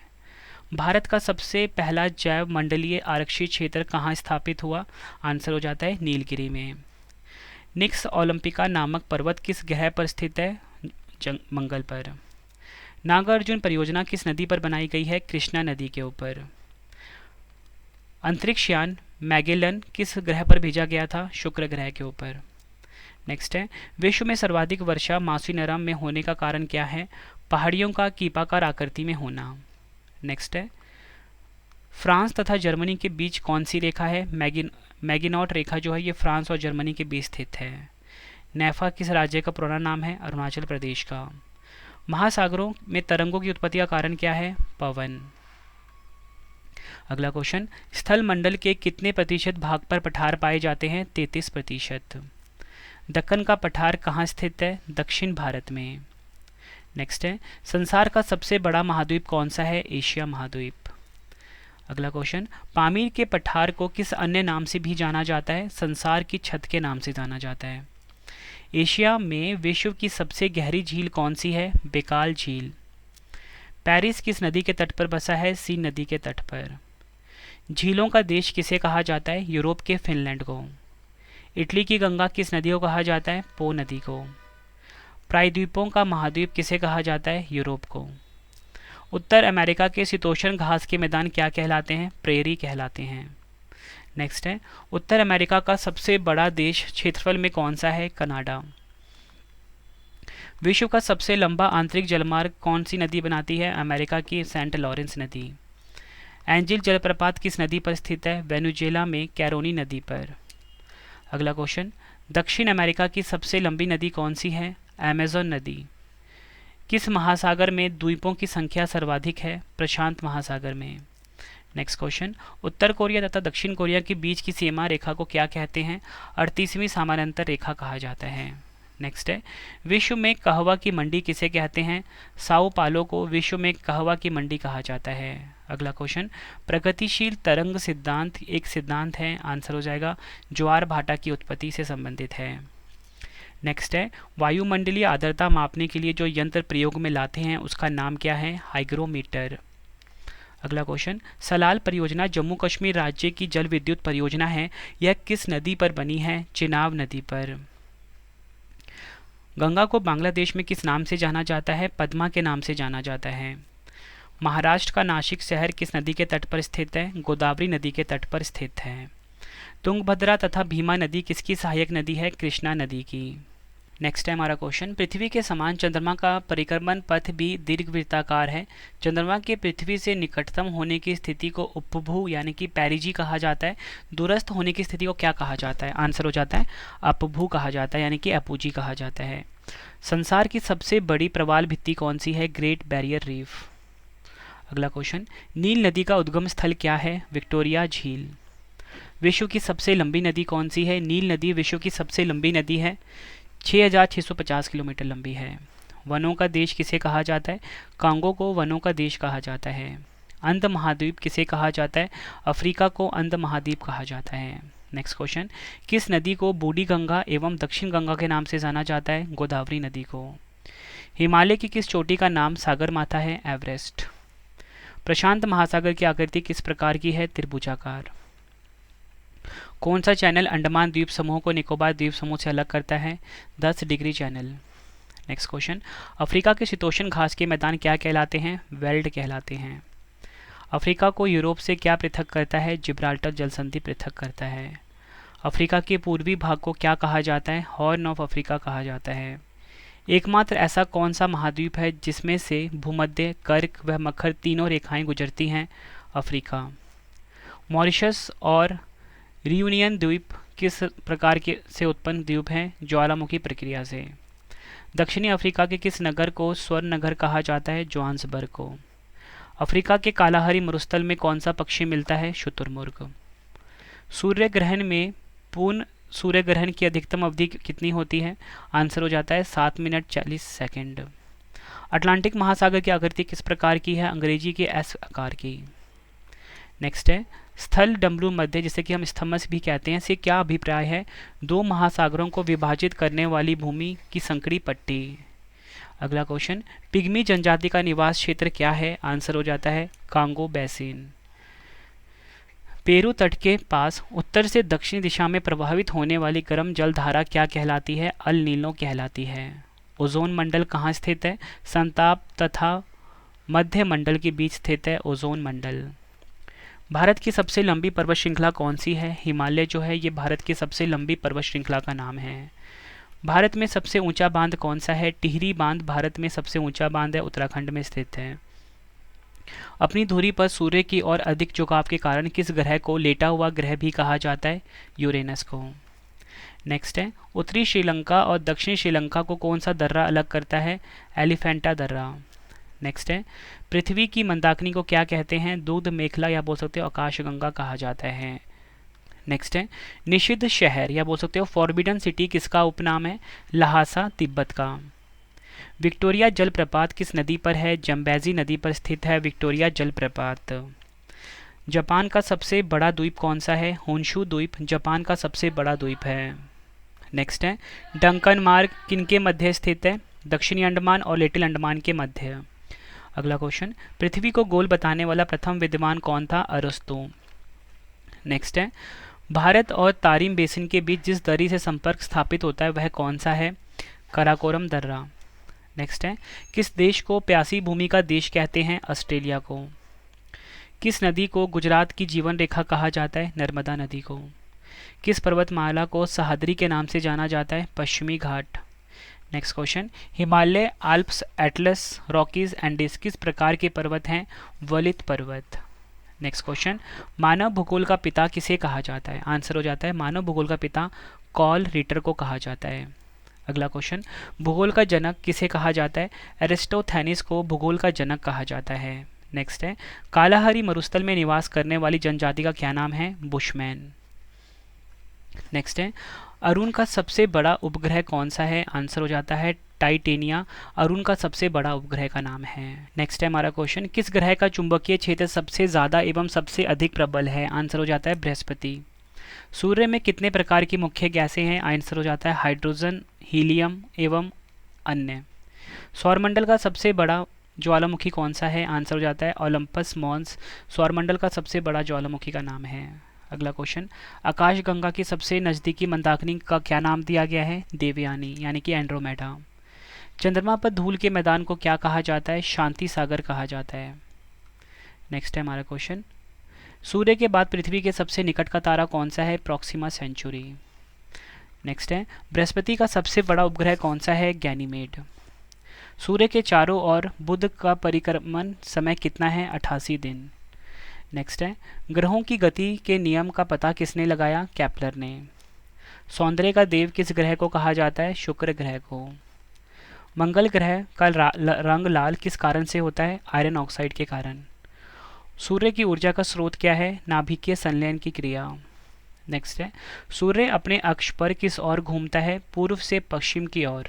भारत का सबसे पहला जैव मंडलीय आरक्षित क्षेत्र कहाँ स्थापित हुआ? आंसर हो जाता है नीलगिरी में। निक्स ओलंपिका नामक पर्वत किस ग्रह पर स्थित है? मंगल पर। नागार्जुन परियोजना किस नदी पर बनाई गई है? कृष्णा नदी के ऊपर। अंतरिक्ष यान मैगेलन किस ग्रह पर भेजा गया था? शुक्र ग्रह के ऊपर। नेक्स्ट है, विश्व में सर्वाधिक वर्षा माउसीनराम में होने का कारण क्या है? पहाड़ियों का कीपाकार आकृति में होना। नेक्स्ट है, फ्रांस तथा जर्मनी के बीच कौन सी रेखा है? मैगिनॉट रेखा जो है ये फ्रांस और जर्मनी के बीच स्थित है। नेफा किस राज्य का पुराना नाम है? अरुणाचल प्रदेश का। महासागरों में तरंगों की उत्पत्ति का कारण क्या है? पवन। अगला क्वेश्चन, स्थल मंडल के कितने प्रतिशत भाग पर पठार पाए जाते हैं? 33%। दक्कन का पठार कहाँ स्थित है? दक्षिण भारत में। नेक्स्ट है, संसार का सबसे बड़ा महाद्वीप कौन सा है? एशिया महाद्वीप। अगला क्वेश्चन, पामीर के पठार को किस अन्य नाम से भी जाना जाता है? संसार की छत के नाम से जाना जाता है। एशिया में विश्व की सबसे गहरी झील कौन सी है? बेकाल झील। पेरिस किस नदी के तट पर बसा है? सीन नदी के तट पर। झीलों का देश किसे कहा जाता है? यूरोप के फिनलैंड को। इटली की गंगा किस नदी को कहा जाता है? पो नदी को। प्रायद्वीपों का महाद्वीप किसे कहा जाता है? यूरोप को। उत्तर अमेरिका के शीतोष्ण घास के मैदान क्या कहलाते हैं? प्रेरी कहलाते हैं। नेक्स्ट है, उत्तर अमेरिका का सबसे बड़ा देश क्षेत्रफल में कौन सा है? कनाडा। विश्व का सबसे लंबा आंतरिक जलमार्ग कौन सी नदी बनाती है? अमेरिका की सेंट लॉरेंस नदी। एंजिल जलप्रपात किस नदी पर स्थित है? वेनेजुएला में कैरोनी नदी पर। अगला क्वेश्चन, दक्षिण अमेरिका की सबसे लंबी नदी कौन सी है? अमेज़न नदी। किस महासागर में द्वीपों की संख्या सर्वाधिक है? प्रशांत महासागर में। नेक्स्ट क्वेश्चन, उत्तर कोरिया तथा दक्षिण कोरिया के बीच की सीमा रेखा को क्या कहते हैं? 38वीं समानांतर रेखा कहा जाता है। नेक्स्ट है, विश्व में कहवा की मंडी किसे कहते हैं? साओ पालो को विश्व में कहवा की मंडी कहा जाता है। अगला क्वेश्चन, प्रगतिशील तरंग सिद्धांत एक सिद्धांत है। आंसर हो जाएगा ज्वार भाटा की उत्पत्ति से संबंधित है। नेक्स्ट है, वायुमंडलीय आर्द्रता मापने के लिए जो यंत्र प्रयोग में लाते हैं उसका नाम क्या है? हाइग्रोमीटर। अगला क्वेश्चन, सलाल परियोजना जम्मू कश्मीर राज्य की जल विद्युत परियोजना है। यह किस नदी पर बनी है? चिनाब नदी पर। गंगा को बांग्लादेश में किस नाम से जाना जाता है? पद्मा के नाम से जाना जाता है। महाराष्ट्र का नासिक शहर किस नदी के तट पर स्थित है? गोदावरी नदी के तट पर स्थित है। तुंगभद्रा तथा भीमा नदी किसकी सहायक नदी है? कृष्णा नदी की। नेक्स्ट है हमारा क्वेश्चन, पृथ्वी के समान चंद्रमा का परिक्रमण पथ भी दीर्घवृत्ताकार है। चंद्रमा के पृथ्वी से निकटतम होने की स्थिति को उपभू यानी कि पेरिजी कहा जाता है। दूरस्थ होने की स्थिति को क्या कहा जाता है? आंसर हो जाता है अपभू कहा जाता है यानी कि अपूजी कहा जाता है। संसार की सबसे बड़ी प्रवाल भित्ति कौन सी है? Great barrier reef. अगला क्वेश्चन, नील नदी का उद्गम स्थल क्या है? विक्टोरिया झील। विश्व की सबसे लंबी नदी कौन सी है? नील नदी विश्व की सबसे लंबी नदी है, 6,650 किलोमीटर लंबी है। वनों का देश किसे कहा जाता है? कांगो को वनों का देश कहा जाता है। अंध महाद्वीप किसे कहा जाता है? अफ्रीका को अंध महाद्वीप कहा जाता है। नेक्स्ट क्वेश्चन, किस नदी को बूढ़ी गंगा एवं दक्षिण गंगा के नाम से जाना जाता है? गोदावरी नदी को। हिमालय की किस चोटी का नाम सागर माथा है? एवरेस्ट। प्रशांत महासागर की आकृति किस प्रकार की है? त्रिभुजाकार। कौन सा चैनल अंडमान द्वीप समूह को निकोबार द्वीप समूह से अलग करता है? 10 degree channel. Next question, Africa के शीतोष्ण घास के मैदान क्या कहलाते हैं? वेल्ड कहलाते हैं। अफ्रीका को यूरोप से क्या पृथक करता है? जिब्राल्टर जलसंधि पृथक करता है। अफ्रीका के पूर्वी भाग को क्या कहा जाता है? हॉर्न ऑफ अफ्रीका कहा जाता है। एकमात्र ऐसा कौन सा महाद्वीप है जिसमें से भूमध्य, कर्क व मकर तीनों रेखाएं गुजरती हैं? अफ्रीका। मॉरिशस और रियूनियन द्वीप किस प्रकार के से उत्पन्न द्वीप हैं? ज्वालामुखी प्रक्रिया से। दक्षिणी अफ्रीका के किस नगर को स्वर्ण नगर कहा जाता है? जोहान्सबर्ग को। अफ्रीका के कालाहारी मरुस्थल में कौन सा पक्षी मिलता है? शुतुरमुर्ग। सूर्य ग्रहण में पूर्ण सूर्य ग्रहण की अधिकतम अवधि कितनी होती है? आंसर हो जाता है 7 मिनट 40 सेकेंड। अटलांटिक महासागर की आकृति किस प्रकार की है? अंग्रेजी के एस आकार की। नेक्स्ट है, स्थल डमरू मध्य जिसे कि हम स्थमस भी कहते हैं, से क्या अभिप्राय है? दो महासागरों को विभाजित करने वाली भूमि की संकरी पट्टी। अगला क्वेश्चन, पिग्मी जनजाति का निवास क्षेत्र क्या है? आंसर हो जाता है कांगो बेसिन। पेरू तट के पास उत्तर से दक्षिण दिशा में प्रवाहित होने वाली गर्म जल धारा क्या कहलाती है? अल नीनो कहलाती है। ओजोन मंडल कहाँ स्थित है? संताप तथा मध्य मंडल के बीच स्थित है ओजोन मंडल। भारत की सबसे लंबी पर्वत श्रृंखला कौन सी है? हिमालय जो है ये भारत की सबसे लंबी पर्वत श्रृंखला का नाम है। भारत में सबसे ऊंचा बांध कौन सा है? टिहरी बांध भारत में सबसे ऊंचा बांध है, उत्तराखंड में स्थित है। अपनी धुरी पर सूर्य की ओर अधिक झुकाव के कारण किस ग्रह को लेटा हुआ ग्रह भी कहा जाता है? यूरेनस को। नेक्स्ट है, उत्तरी श्रीलंका और दक्षिणी श्रीलंका को कौन सा दर्रा अलग करता है? एलिफेंटा दर्रा। नेक्स्ट है, पृथ्वी की मंदाकिनी को क्या कहते हैं? दूध मेखला या बोल सकते हो आकाशगंगा कहा जाता है। नेक्स्ट है, निषिद्ध शहर या बोल सकते हो फॉरबिडन सिटी किसका उपनाम है? लहासा तिब्बत का। विक्टोरिया जलप्रपात किस नदी पर है? जम्बेजी नदी पर स्थित है विक्टोरिया जलप्रपात। जापान का सबसे बड़ा द्वीप कौन सा है? होन्शु द्वीप जापान का सबसे बड़ा द्वीप है। नेक्स्ट है, डंकन मार्ग किनके मध्य स्थित है? दक्षिणी अंडमान और लिटिल अंडमान के मध्य। अगला क्वेश्चन, पृथ्वी को गोल बताने वाला प्रथम विद्वान कौन था? अरस्तु। नेक्स्ट है, भारत और तारिम बेसिन के बीच जिस दरी से संपर्क स्थापित होता है वह कौन सा है? कराकोरम दर्रा। नेक्स्ट है, किस देश को प्यासी भूमि का देश कहते हैं? ऑस्ट्रेलिया को। किस नदी को गुजरात की जीवन रेखा कहा जाता है? नर्मदा नदी को। किस पर्वतमाला को सह्याद्री के नाम से जाना जाता है? पश्चिमी घाट। Next question, Himalaya, Alps, Atlas, Rockies, Andes किस प्रकार के पर्वत हैं? वलित पर्वत। नेक्स्ट क्वेश्चन, मानव भूगोल का पिता किसे कहा जाता है? आंसर हो जाता है मानव भूगोल का पिता कॉल रिटर को कहा जाता है। अगला क्वेश्चन, भूगोल का जनक किसे कहा जाता है? एरिस्टोथेनिस को भूगोल का जनक कहा जाता है। नेक्स्ट है, कालाहारी मरुस्थल में निवास करने वाली जनजाति का क्या नाम है? बुशमैन। नेक्स्ट है, अरुण का सबसे बड़ा उपग्रह कौन सा है? आंसर हो जाता है टाइटेनिया अरुण का सबसे बड़ा उपग्रह का नाम है। नेक्स्ट है हमारा क्वेश्चन, किस ग्रह का चुंबकीय क्षेत्र सबसे ज़्यादा एवं सबसे अधिक प्रबल है? आंसर हो जाता है बृहस्पति। सूर्य में कितने प्रकार की मुख्य गैसें हैं? आंसर हो जाता है हाइड्रोजन, हीलियम एवं अन्य। सौरमंडल का सबसे बड़ा ज्वालामुखी कौन सा है? आंसर हो जाता है ओलंपस मॉन्स सौरमंडल का सबसे बड़ा ज्वालामुखी का नाम है। अगला क्वेश्चन, आकाशगंगा की सबसे नज़दीकी मंदाकिनी का क्या नाम दिया गया है? देवयानी यानी कि एंड्रोमेडा। चंद्रमा पर धूल के मैदान को क्या कहा जाता है? शांति सागर कहा जाता है। नेक्स्ट है हमारा क्वेश्चन, सूर्य के बाद पृथ्वी के सबसे निकट का तारा कौन सा है? Proxima Centauri. नेक्स्ट है, बृहस्पति का सबसे बड़ा उपग्रह कौन सा है? गैनीमेड। सूर्य के चारों ओर बुध का परिक्रमण समय कितना है? 88 दिन। नेक्स्ट है, ग्रहों की गति के नियम का पता किसने लगाया? केपलर ने। सौंदर्य का देव किस ग्रह को कहा जाता है? शुक्र ग्रह को। मंगल ग्रह का रंग लाल किस कारण से होता है? आयरन ऑक्साइड के कारण। सूर्य की ऊर्जा का स्रोत क्या है? नाभिकीय संलयन की क्रिया। नेक्स्ट है, सूर्य अपने अक्ष पर किस ओर घूमता है? पूर्व से पश्चिम की ओर।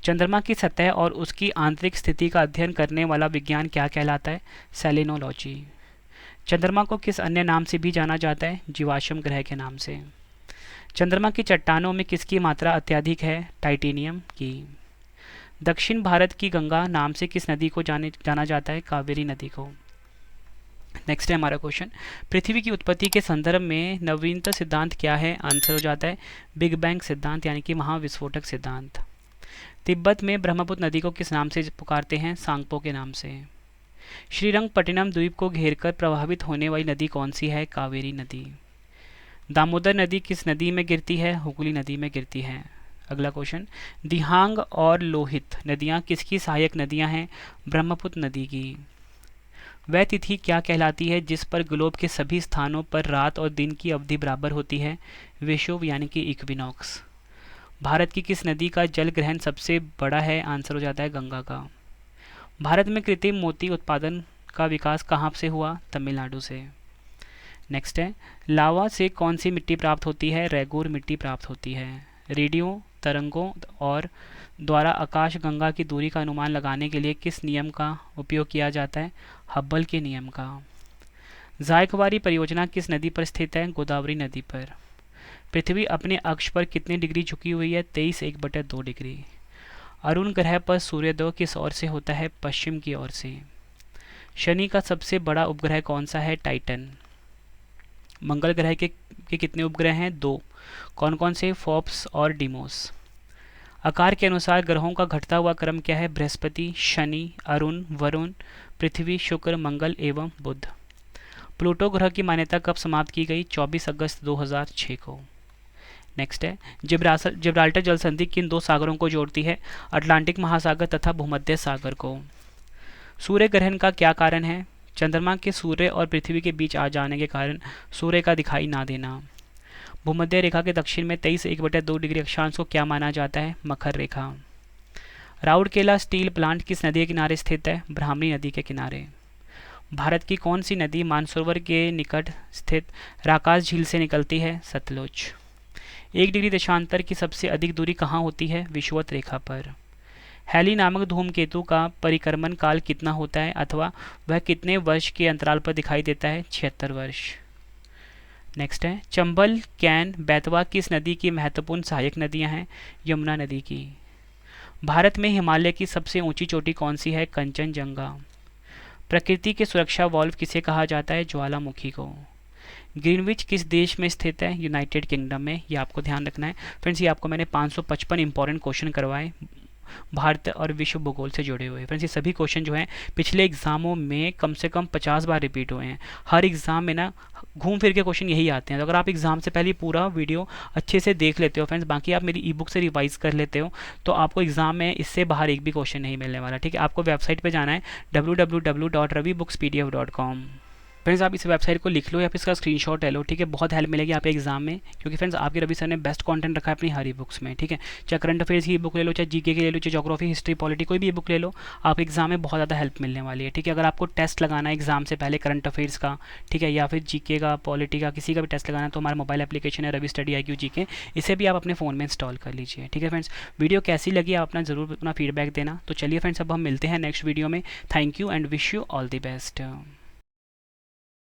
चंद्रमा की सतह और उसकी आंतरिक स्थिति का अध्ययन करने वाला विज्ञान क्या कहलाता है? सेलेनोलॉजी। चंद्रमा को किस अन्य नाम से भी जाना जाता है? जीवाश्म ग्रह के नाम से। चंद्रमा की चट्टानों में किसकी मात्रा अत्यधिक है? टाइटेनियम की। दक्षिण भारत की गंगा नाम से किस नदी को जाना जाता है? कावेरी नदी को। नेक्स्ट है हमारा क्वेश्चन, पृथ्वी की उत्पत्ति के संदर्भ में नवीनतम सिद्धांत क्या है? आंसर हो जाता है बिग बैंग सिद्धांत यानी कि महाविस्फोटक सिद्धांत। तिब्बत में ब्रह्मपुत्र नदी को किस नाम से पुकारते हैं? सांगपो के नाम से। श्रीरंगपट्टनम द्वीप को घेरकर प्रवाहित होने वाली नदी कौन सी है? कावेरी नदी। दामोदर नदी किस नदी में गिरती है? हुगली नदी में गिरती है। अगला क्वेश्चन, दिहांग और लोहित नदियाँ किसकी सहायक नदियाँ हैं? ब्रह्मपुत्र नदी की। वह तिथि क्या कहलाती है जिस पर ग्लोब के सभी स्थानों पर रात और दिन की अवधि बराबर होती है? विषुव यानी कि इक्विनॉक्स। भारत की किस नदी का जल ग्रहण सबसे बड़ा है? आंसर हो जाता है गंगा का। भारत में कृत्रिम मोती उत्पादन का विकास कहाँ से हुआ? तमिलनाडु से। नेक्स्ट है, लावा से कौन सी मिट्टी प्राप्त होती है? रेगुर मिट्टी प्राप्त होती है। रेडियो तरंगों और द्वारा आकाशगंगा की दूरी का अनुमान लगाने के लिए किस नियम का उपयोग किया जाता है? हब्बल के नियम का। जायकवाड़ी परियोजना किस नदी पर स्थित है? गोदावरी नदी पर। पृथ्वी अपने अक्ष पर कितनी डिग्री झुकी हुई है? 23.1/2 डिग्री। अरुण ग्रह पर सूर्योदय किस ओर से होता है? पश्चिम की ओर से। शनि का सबसे बड़ा उपग्रह कौन सा है? टाइटन। मंगल ग्रह के कितने उपग्रह हैं? 2। कौन कौन से? फोर्ब्स और डीमोस। आकार के अनुसार ग्रहों का घटता हुआ क्रम क्या है? बृहस्पति, शनि, अरुण, वरुण, पृथ्वी, शुक्र, मंगल एवं बुध। प्लूटो ग्रह की मान्यता कब समाप्त की गई? 24 अगस्त 2006 को। नेक्स्ट है, जिब्राल्टर जल संधि किन दो सागरों को जोड़ती है? अटलांटिक महासागर तथा भूमध्य सागर को। सूर्य ग्रहण का क्या कारण है? चंद्रमा के सूर्य और पृथ्वी के बीच आ जाने के कारण सूर्य का दिखाई ना देना। भूमध्य रेखा के दक्षिण में 23.1/2 डिग्री अक्षांश को क्या माना जाता है? मकर रेखा। राउरकेला स्टील प्लांट किस नदी के किनारे स्थित है? ब्राह्मणी नदी के किनारे। भारत की कौन सी नदी मानसरोवर के निकट स्थित राकास झील से निकलती है? सतलुज। 1 डिग्री देशांतर की सबसे अधिक दूरी कहाँ होती है? विषुवत रेखा पर। हैली नामक धूमकेतु का परिक्रमण काल कितना होता है अथवा वह कितने वर्ष के अंतराल पर दिखाई देता है? 76 वर्ष। नेक्स्ट है, चंबल, कैन, बेतवा किस नदी की महत्वपूर्ण सहायक नदियां हैं? यमुना नदी की। भारत में हिमालय की सबसे ऊंची चोटी कौन सी है? कंचनजंगा। प्रकृति के सुरक्षा वॉल्व किसे कहा जाता है? ज्वालामुखी को। ग्रीनविच किस देश में स्थित है? यूनाइटेड किंगडम में। ये आपको ध्यान रखना है फ्रेंड्स। ये आपको मैंने 555 इंपॉर्टेंट क्वेश्चन करवाए भारत और विश्व भूगोल से जुड़े हुए। फ्रेंड्स ये सभी क्वेश्चन जो हैं पिछले एग्जामों में कम से कम 50 बार रिपीट हुए हैं। हर एग्जाम में ना घूम फिर के क्वेश्चन यही आते हैं। तो अगर आप एग्जाम से पहले पूरा वीडियो अच्छे से देख लेते हो फ्रेंड्स, बाकी आप मेरी ई बुक से रिवाइज कर लेते हो, तो आपको एग्जाम में इससे बाहर एक भी क्वेश्चन नहीं मिलने वाला। ठीक है, आपको वेबसाइट पर जाना है www.ravibookspdf.com। फ्रेंड्स आप इस वेबसाइट को लिख लो या फिर इसका स्क्रीनशॉट ले लो। ठीक है, बहुत हेल्प मिलेगी आपके एग्जाम में, क्योंकि फ्रेंड्स आपके रवि सर ने बेस्ट कंटेंट रखा है अपनी हर ई बुक्स में। ठीक है, चाहे करंट अफेयर्स की बुक ले लो, चाहे जीके की ले लो, चाहे ज्योग्राफी, हिस्ट्री, पॉलिटी, कोई भी बुक ले लो, आप एग्जाम में बहुत ज़्यादा हेल्प मिलने वाली है। ठीक है, अगर आपको टेस्ट लगाना है एग्जाम से पहले करंट अफेयर्स का, ठीक है, या फिर जीके का, पॉलिटी का, किसी का भी टेस्ट लगाना है, तो हमारा मोबाइल एप्लीकेशन है रवि स्टडी IQ जीके, इसे भी आप अपने फ़ोन में इंस्टॉल कर लीजिए। ठीक है फ्रेंड्स, वीडियो कैसी लगी आप अपना ज़रूर अपना फीडबैक देना। तो चलिए फ्रेंड्स अब हम मिलते हैं नेक्स्ट वीडियो में। Thank you and wish you all the best.